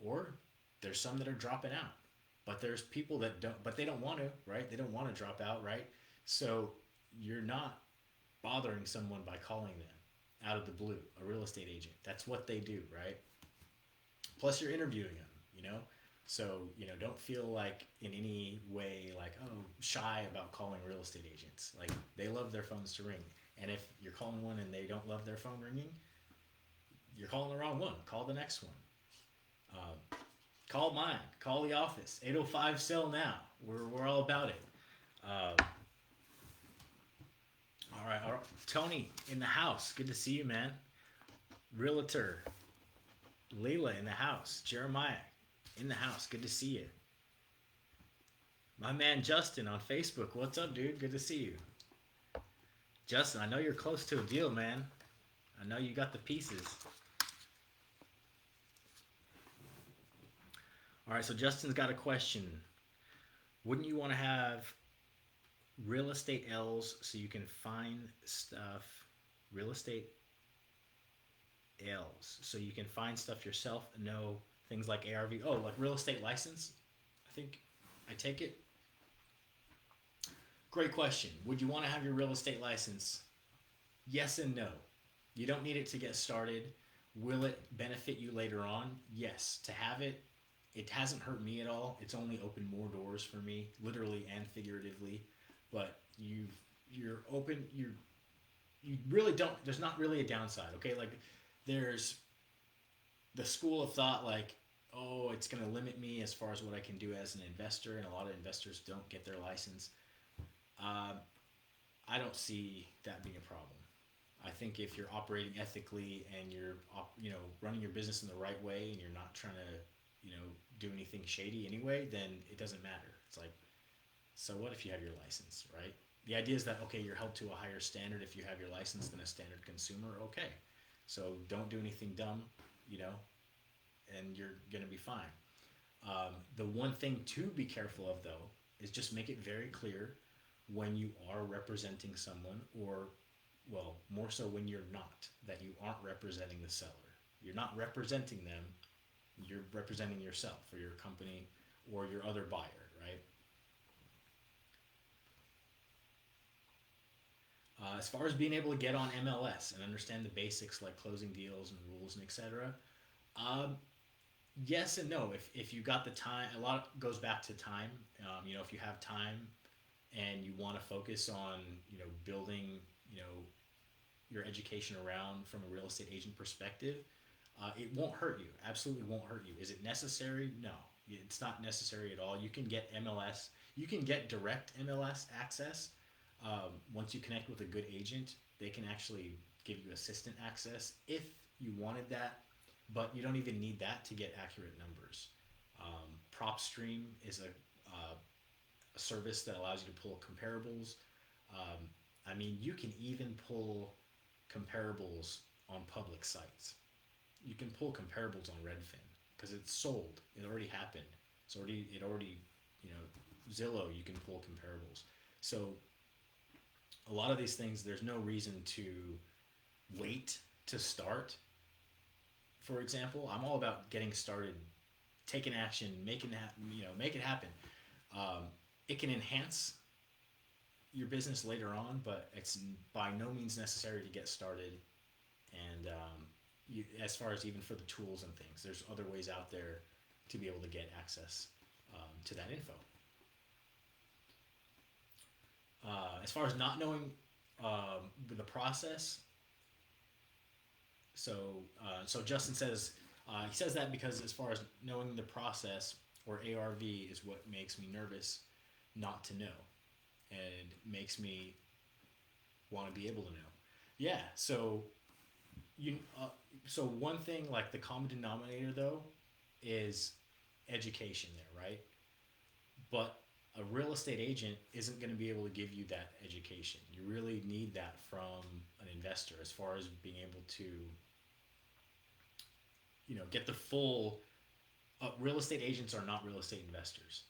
or there's some that are dropping out. But there's people that don't, but they don't want to, right? They don't want to drop out, right? So you're not bothering someone by calling them out of the blue, a real estate agent. That's what they do, right? Plus you're interviewing them. So, don't feel like in any way like, oh, shy about calling real estate agents. Like they love their phones to ring. And if you're calling one and they don't love their phone ringing, you're calling the wrong one. Call the next one. Call mine. Call the office. 805 sell now. We're all about it. All right. Tony in the house. Good to see you, man. Realtor. Leila in the house. Jeremiah in the house. Good to see you. My man Justin on Facebook. What's up, dude? Good to see you. Justin, I know you're close to a deal, man. I know you got the pieces. All right, so Justin's got a question. Wouldn't you want to have real estate L's so you can find stuff, real estate L's, so you can find stuff yourself and know things like ARV? Oh, like real estate license? I take it. Great question. Would you want to have your real estate license? Yes and no. You don't need it to get started. Will it benefit you later on? Yes. To have it, it hasn't hurt me at all. It's only opened more doors for me, literally and figuratively. But you really don't. There's not really a downside. Okay, like there's the school of thought like, oh, it's going to limit me as far as what I can do as an investor, and a lot of investors don't get their license. I don't see that being a problem. I think if you're operating ethically and you're running your business in the right way and you're not trying to do anything shady anyway, then it doesn't matter. It's like, so what if you have your license, right? The idea is that, okay, you're held to a higher standard if you have your license than a standard consumer. Okay, so don't do anything dumb, and you're going to be fine. The one thing to be careful of, though, is just make it very clear when you are representing someone, or, well, more so when you're not, that you aren't representing the seller. You're not representing them. You're representing yourself or your company or your other buyer, right? As far as being able to get on MLS and understand the basics like closing deals and rules and etc., Yes and no. If you got the time, a lot goes back to time. If you have time and you want to focus on building you know your education around from a real estate agent perspective, it won't hurt you. Absolutely won't hurt you. Is it necessary? No, it's not necessary at all. You can get MLS. You can get direct MLS access. Once you connect with a good agent, they can actually give you assistant access if you wanted that, but you don't even need that to get accurate numbers. PropStream is a service that allows you to pull comparables. Um, I mean, you can even pull comparables on public sites. You can pull comparables on Redfin because it's sold. It already happened. It already, you know, Zillow. You can pull comparables. So a lot of these things, there's no reason to wait to start. For example, I'm all about getting started, taking action, make it happen. Um, it can enhance your business later on, but it's by no means necessary to get started. And as far as even for the tools and things, there's other ways out there to be able to get access to that info. As far as not knowing the process, so Justin says he says that because as far as knowing the process or ARV is what makes me nervous not to know and makes me want to be able to know. Yeah. You so one thing like the common denominator though is education there, right? But a real estate agent isn't going to be able to give you that education. You really need that from an investor as far as being able to get the full real estate agents are not real estate investors.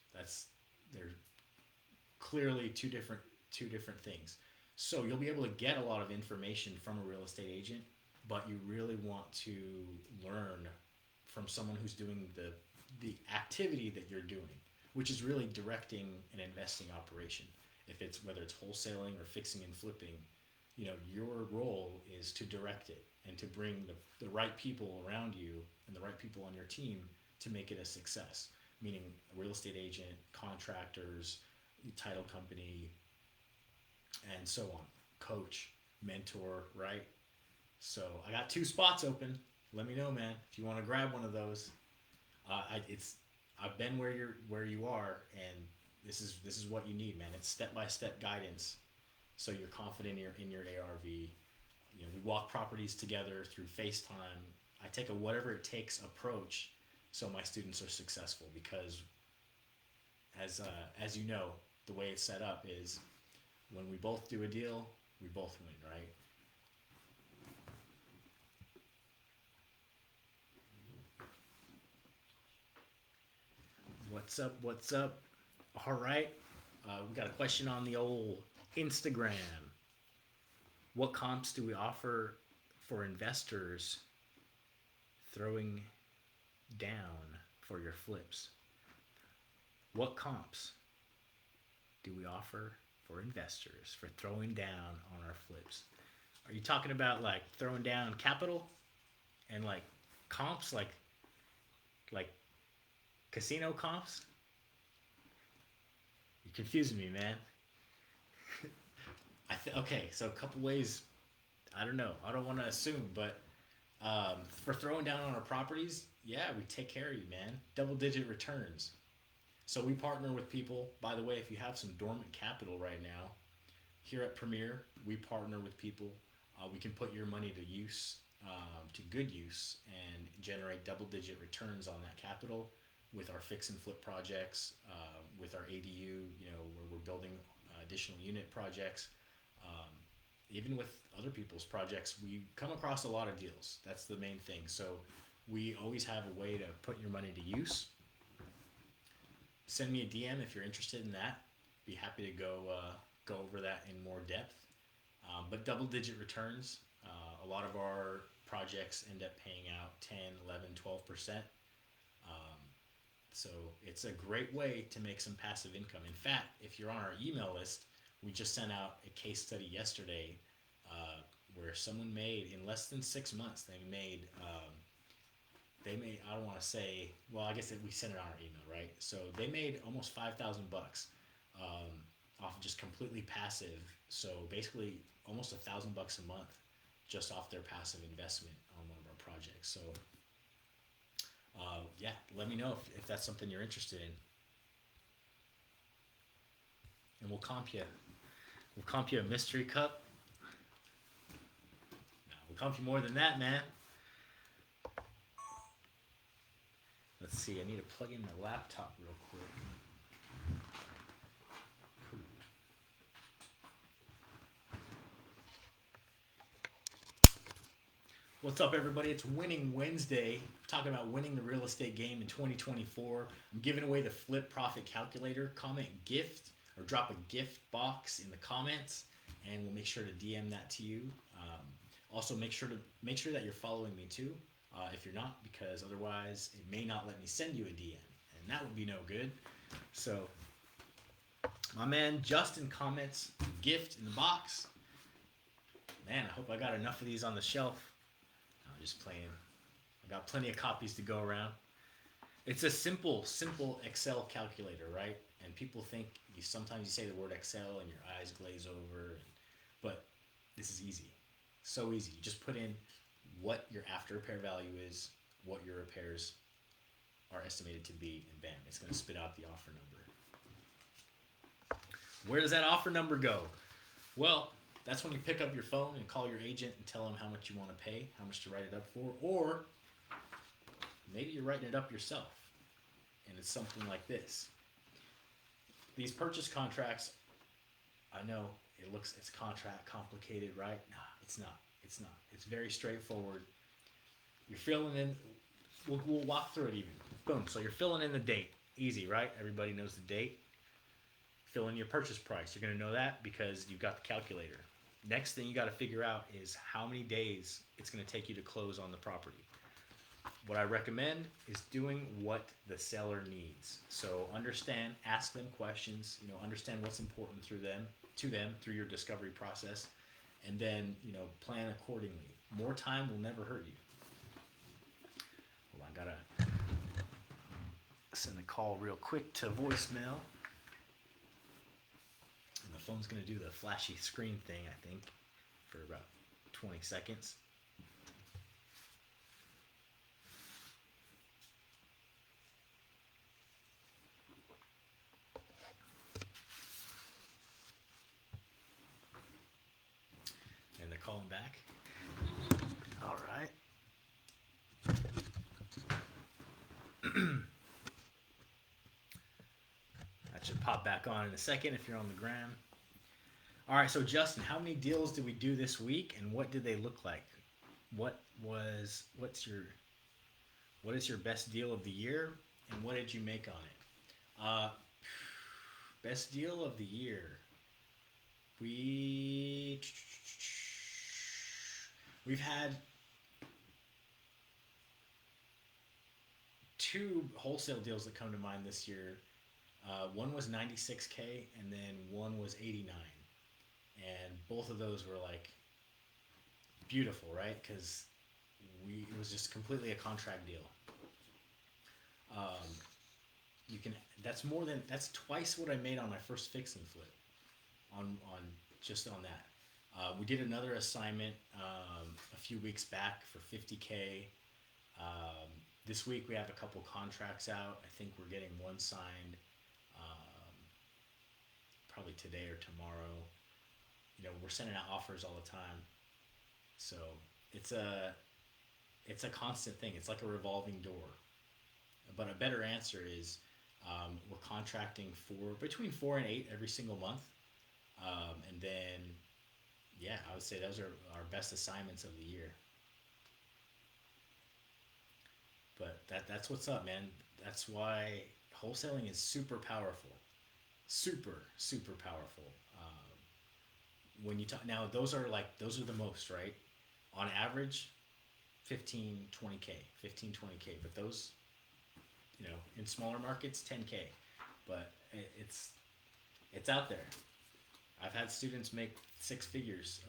They're clearly two different things. So you'll be able to get a lot of information from a real estate agent, but you really want to learn from someone who's doing the activity that you're doing, which is really directing an investing operation. If it's whether it's wholesaling or fixing and flipping, your role is to direct it and to bring the right people around you and the right people on your team to make it a success. Meaning a real estate agent, contractors, title company, and so on. Coach, mentor, right? So I got 2 spots open. Let me know, man, if you want to grab one of those. I've been where you are, and this is what you need, man. It's step by step guidance, so you're confident in your ARV. We walk properties together through FaceTime. I take a whatever it takes approach, so my students are successful. Because as you know, the way it's set up is when we both do a deal, we both win, right? What's up? What's up? All right. We got a question on the old Instagram. What comps do we offer for investors throwing down for your flips? What comps do we offer for investors for throwing down on our flips? Are you talking about like throwing down capital and like comps like casino comps? You're confusing me, man. Okay, so a couple ways. I don't know. I don't want to assume, but for throwing down on our properties, yeah, we take care of you, man. Double-digit returns. So we partner with people. By the way, if you have some dormant capital right now, here at Premier, we partner with people. We can put your money to use, to good use, and generate double-digit returns on that capital with our fix and flip projects, with our ADU, where we're building additional unit projects. Um, Even with other people's projects, we come across a lot of deals. That's the main thing. So we always have a way to put your money to use. Send me a DM if you're interested in that. Be happy to go over that in more depth. But double-digit returns. A lot of our projects end up paying out 10, 11, 12%. Um, so it's a great way to make some passive income. In fact, if you're on our email list, we just sent out a case study yesterday where someone made, in less than 6 months, they made they made, I don't want to say, well, I guess that we sent it on our email, right? So they made almost $5,000 um, off of just completely passive. So basically almost $1,000 a month just off their passive investment on one of our projects. So yeah, let me know if that's something you're interested in, and we'll comp you. We'll comp you a mystery cup. No, we'll comp you more than that, man. Let's see. I need to plug in my laptop real quick. What's up, everybody? It's Winning Wednesday. We're talking about winning the real estate game in 2024. I'm giving away the Flip Profit Calculator. Comment gift or drop a gift box in the comments, and we'll make sure to DM that to you. Also, make sure that you're following me too. If you're not, because otherwise it may not let me send you a DM, and that would be no good. So, my man Justin comments gift in the box. Man, I hope I got enough of these on the shelf. I'm just playing. I got plenty of copies to go around. It's a simple Excel calculator, right? And people think sometimes you say the word Excel and your eyes glaze over, but this is easy. So easy. You just put in what your after repair value is, what your repairs are estimated to be, and bam, it's going to spit out the offer number. Where does that offer number go? Well, that's when you pick up your phone and call your agent and tell them how much you want to pay, how much to write it up for, or maybe you're writing it up yourself, and it's something like this. These purchase contracts, I know it's contract complicated, right? Nah, it's not. It's not. It's very straightforward. You're filling in, we'll walk through it even. Boom, so you're filling in the date. Easy, right? Everybody knows the date. Fill in your purchase price. You're going to know that because you've got the calculator. Next thing you got to figure out is how many days it's going to take you to close on the property. What I recommend is doing what the seller needs. So understand, ask them questions, understand what's important to them through your discovery process, and then, plan accordingly. More time will never hurt you. Well, I got to send a call real quick to voicemail. And the phone's going to do the flashy screen thing, I think, for about 20 seconds. And they're calling back. All right. That should pop back on in a second if you're on the gram. All right, so Justin, how many deals did we do this week, and what did they look like? What is your best deal of the year, and what did you make on it? Best deal of the year. We've had 2 wholesale deals that come to mind this year. One was $96K, and then one was $89K, and both of those were like beautiful, right? Because it was just completely a contract deal. That's twice what I made on my first fix and flip, on that. We did another assignment a few weeks back for $50K. This week we have a couple contracts out. I think we're getting one signed probably today or tomorrow. We're sending out offers all the time, so it's a constant thing. It's like a revolving door. But a better answer is we're contracting for between 4 and 8 every single month, and then I would say those are our best assignments of the year. But that's what's up, man. That's why wholesaling is super powerful. Super powerful. When you talk now, those are the most, right? On average, 20K. But those, in smaller markets, 10K. But it's out there. I've had students make six figures.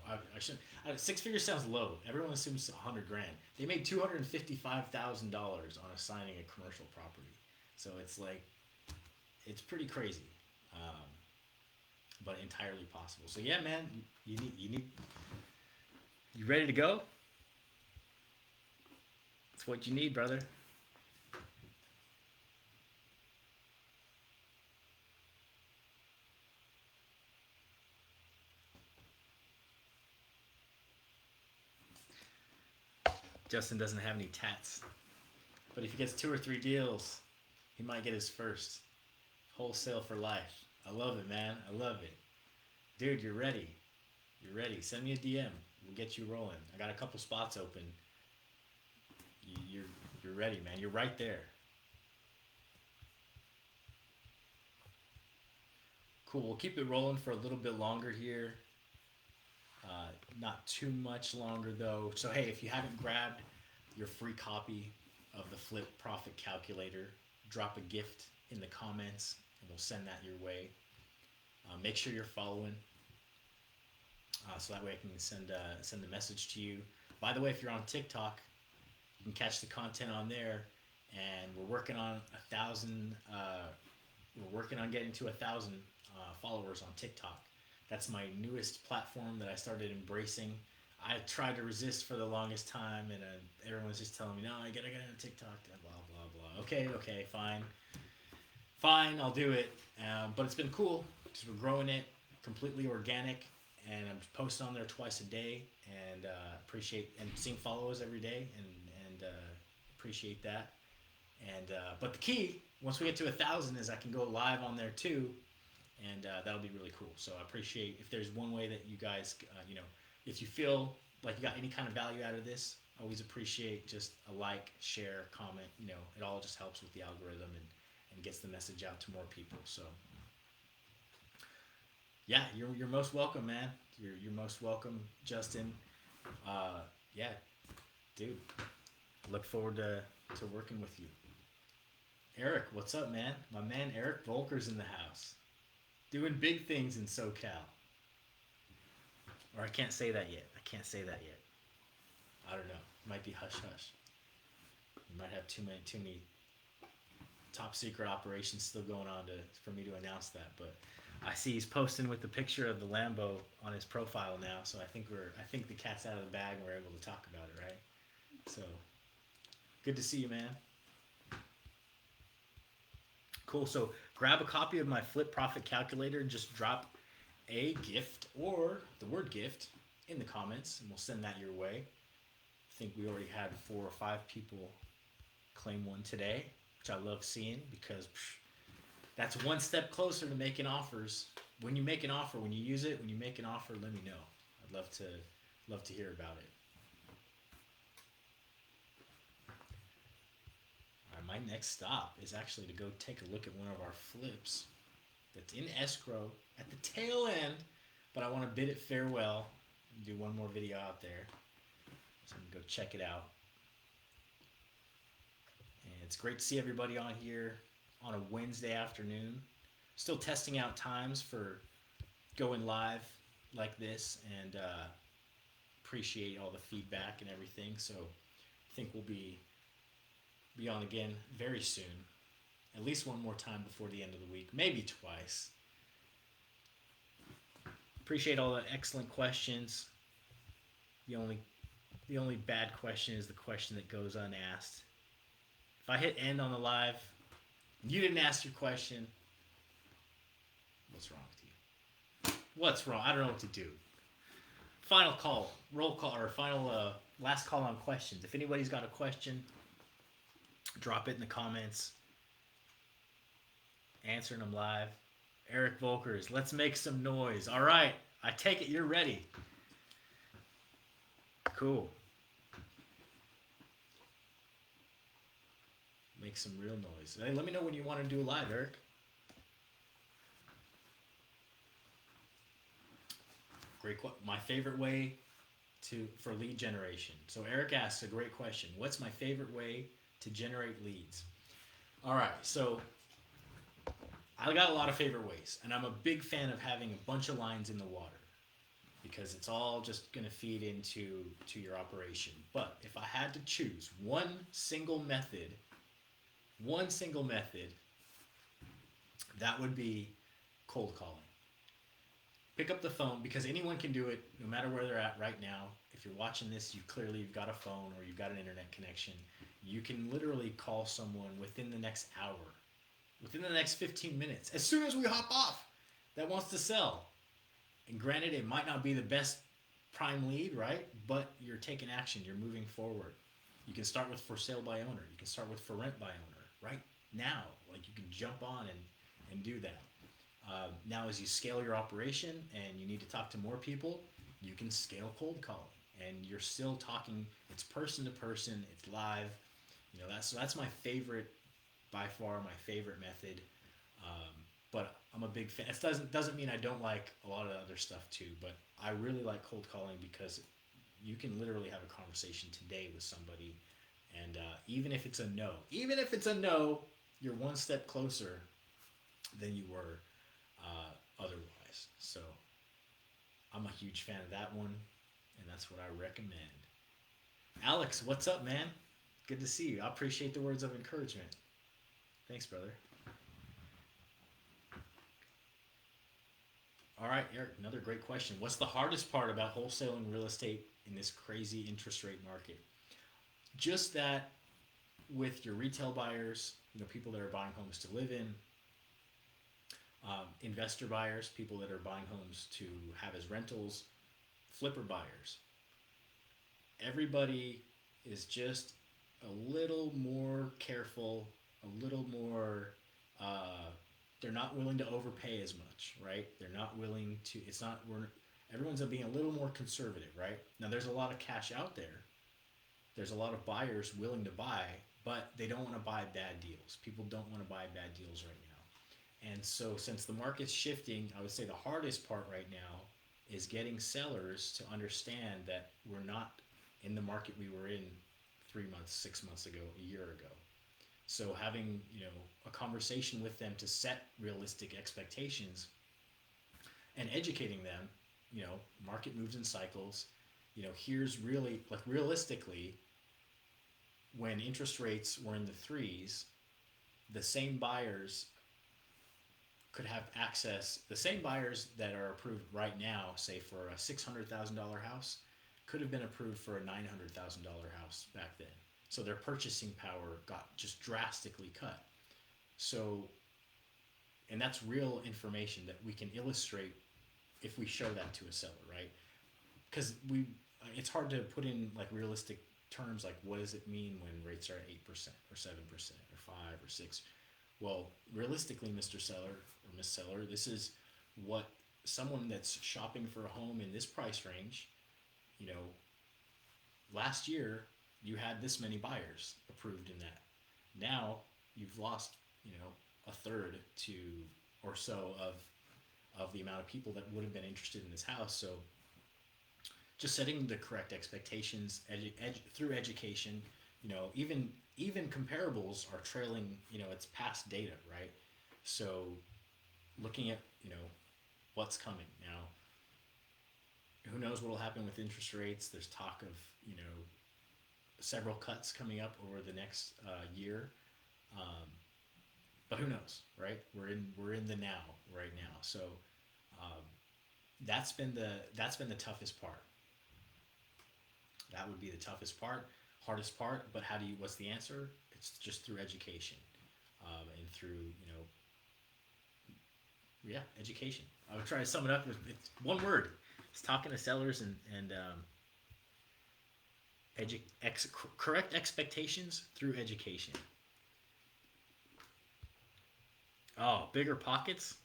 I should. Six figures sounds low. Everyone assumes 100 grand. They made $255,000 on assigning a commercial property. So it's like, it's pretty crazy, but entirely possible. So yeah, man, you ready to go? That's what you need, brother. Justin doesn't have any tats, but if he gets 2 or 3 deals, he might get his first. Wholesale for life. I love it, man. I love it. Dude, you're ready. You're ready. Send me a DM. We'll get you rolling. I got a couple spots open. You're ready, man. You're right there. Cool. We'll keep it rolling for a little bit longer here. Not too much longer though. So hey, if you haven't grabbed your free copy of the Flip Profit Calculator, drop a gift in the comments and we'll send that your way. Make sure you're following, so that way I can send the message to you. By the way, if you're on TikTok, you can catch the content on there, and we're working on 1,000. We're working on getting to 1,000 followers on TikTok. That's my newest platform that I started embracing. I tried to resist for the longest time, and everyone's just telling me, no, I gotta get on TikTok, blah, blah, blah. Okay, fine. Fine, I'll do it. But it's been cool because we're growing it completely organic, and I'm posting on there twice a day, and appreciate and seeing followers every day, and appreciate that. And but the key, once we get to 1,000, is I can go live on there too, and that'll be really cool. So I appreciate if there's one way that you guys, if you feel like you got any kind of value out of this, I always appreciate just a like, share, comment. It all just helps with the algorithm and gets the message out to more people. So yeah, you're most welcome, man. You're most welcome, Justin. Yeah, dude. Look forward to working with you. Eric, what's up, man? My man Eric Volker's in the house. Doing big things in SoCal. Or I can't say that yet. I don't know. It might be hush hush. We might have too many top secret operations still going on for me to announce that. But I see he's posting with the picture of the Lambo on his profile now. So I think the cat's out of the bag and we're able to talk about it, right? So good to see you, man. Cool. So grab a copy of my Flip Profit Calculator and just drop a gift or the word gift in the comments, and we'll send that your way. I think we already had 4 or 5 people claim one today, which I love seeing, because that's one step closer to making offers. When you make an offer, when you use it, when you make an offer, let me know. I'd love to hear about it. My next stop is actually to go take a look at one of our flips that's in escrow at the tail end, but I want to bid it farewell and do one more video out there. So I'm going to go check it out. And it's great to see everybody on here on a Wednesday afternoon. Still testing out times for going live like this, and appreciate all the feedback and everything. So I think we'll be on again very soon, at least one more time before the end of the week, maybe twice. Appreciate all the excellent questions. The only bad question is the question that goes unasked. If I hit end on the live, you didn't ask your question, what's wrong with you? What's wrong? I don't know what to do. Final call, roll call, or final last call on questions. If anybody's got a question, drop it in the comments. Answering them live. Eric Volkers, let's make some noise. All right, I take it you're ready. Cool. Make some real noise. Hey, let me know when you want to do a live, Eric. Great. My favorite way for lead generation. So Eric asks a great question. What's my favorite way to generate leads? All right, so I got a lot of favorite ways, and I'm a big fan of having a bunch of lines in the water because it's all just going to feed into your operation. But if I had to choose one single method, that would be cold calling. Pick up the phone because anyone can do it no matter where they're at right now. If you're watching this, you've got a phone or you've got an internet connection. You can literally call someone within the next hour, within the next 15 minutes, as soon as we hop off, that wants to sell. And granted, it might not be the best prime lead, right? But you're taking action, you're moving forward. You can start with for sale by owner, you can start with for rent by owner, right now. Like you can jump on and do that. Now, as you scale your operation and you need to talk to more people, you can scale cold calling, and you're still talking. It's person to person. It's live. That's my favorite, by far my favorite method. But I'm a big fan. It doesn't mean I don't like a lot of other stuff too. But I really like cold calling because you can literally have a conversation today with somebody, and even if it's a no, you're one step closer than you were otherwise. So I'm a huge fan of that one, and that's what I recommend. Alex, what's up, man? Good to see you. I appreciate the words of encouragement. Thanks, brother. All right, Eric, another great question. What's the hardest part about wholesaling real estate in this crazy interest rate market? Just that with your retail buyers, people that are buying homes to live in, investor buyers, people that are buying homes to have as rentals, flipper buyers. Everybody is just a little more careful, a little more. Uh, they're not willing to overpay as much, right? They're not willing to. It's not. Everyone's being a little more conservative, right? Now, there's a lot of cash out there. There's a lot of buyers willing to buy, but they don't want to buy bad deals. People don't want to buy bad deals right now. And so, since the market's shifting, I would say the hardest part right now is getting sellers to understand that we're not in the market we were in 3 months, 6 months ago, a year ago. So having a conversation with them to set realistic expectations and educating them, market moves in cycles. Here's really like realistically, when interest rates were in the threes, the same buyers could have access. The same buyers that are approved right now, say for a $600,000 house, could have been approved for a $900,000 house back then. So their purchasing power got just drastically cut. So, and that's real information that we can illustrate if we show that to a seller, right? Because it's hard to put in like realistic terms, like what does it mean when rates are at 8% or 7% or 5 or 6? Well, realistically, Mr. Seller or Miss Seller, this is what someone that's shopping for a home in this price range, you know, last year you had this many buyers approved in that. Now you've lost, a third to or so of the amount of people that would have been interested in this house. So just setting the correct expectations through education, even comparables are trailing, it's past data, right? So looking at, what's coming now, who knows what will happen with interest rates. There's talk of, several cuts coming up over the next year. But who knows, right? We're in the now right now. So um, that's been the toughest part. That would be the toughest part, hardest part. But what's the answer? It's just through education, and through, education. I would try to sum it up with it's one word. It's talking to sellers and correct expectations through education. Oh, Bigger Pockets.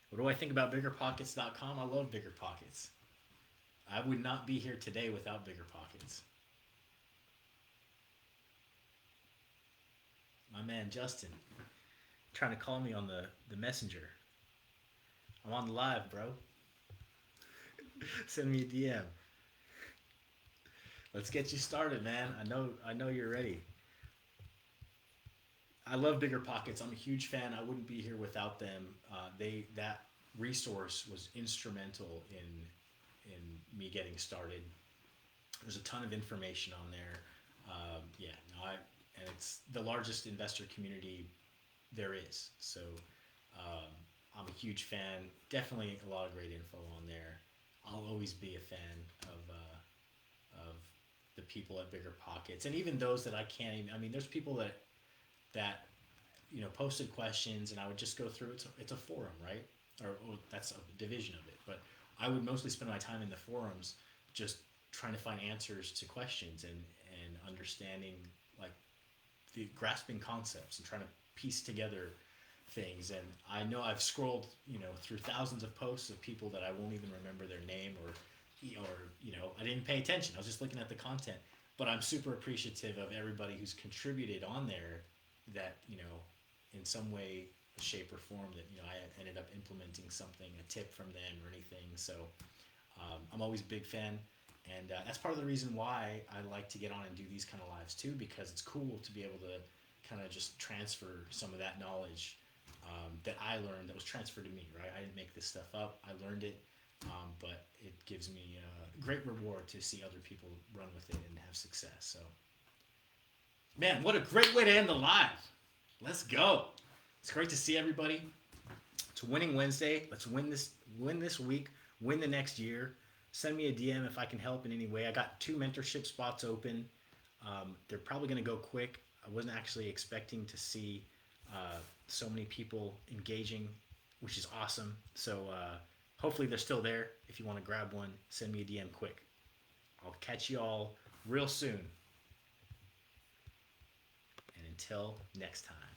What do I think about biggerpockets.com? I love Bigger Pockets. I would not be here today without Bigger Pockets. My man Justin trying to call me on the messenger. I'm on the live, bro. Send me a DM. Let's get you started, man. I know you're ready. I love Bigger Pockets. I'm a huge fan. I wouldn't be here without them. That resource was instrumental in me getting started. There's a ton of information on there. Yeah, no, and it's the largest investor community there is. So um, I'm a huge fan. Definitely a lot of great info on there. I'll always be a fan of the people at Bigger Pockets, and even those that I can't even. I mean, there's people that posted questions, and I would just go through. It's a forum, right? Or that's a division of it. But I would mostly spend my time in the forums, just trying to find answers to questions and understanding, like, the grasping concepts and trying to piece together things. And I know I've scrolled through thousands of posts of people that I won't even remember their name, or I didn't pay attention. I was just looking at the content. But I'm super appreciative of everybody who's contributed on there, that in some way, shape, or form, that I ended up implementing something, a tip from them or anything. So I'm always a big fan, and that's part of the reason why I like to get on and do these kind of lives too, because it's cool to be able to kind of just transfer some of that knowledge that I learned, that was transferred to me. Right, I didn't make this stuff up. I learned it, but it gives me a great reward to see other people run with it and have success. So, man, what a great way to end the live. Let's go. It's great to see everybody. It's Winning Wednesday. Let's win this week, win the next year. Send me a DM if I can help in any way. I got 2 mentorship spots open. They're probably going to go quick. I wasn't actually expecting to see so many people engaging, which is awesome. So hopefully they're still there. If you want to grab one, send me a DM quick. I'll catch you all real soon. And until next time.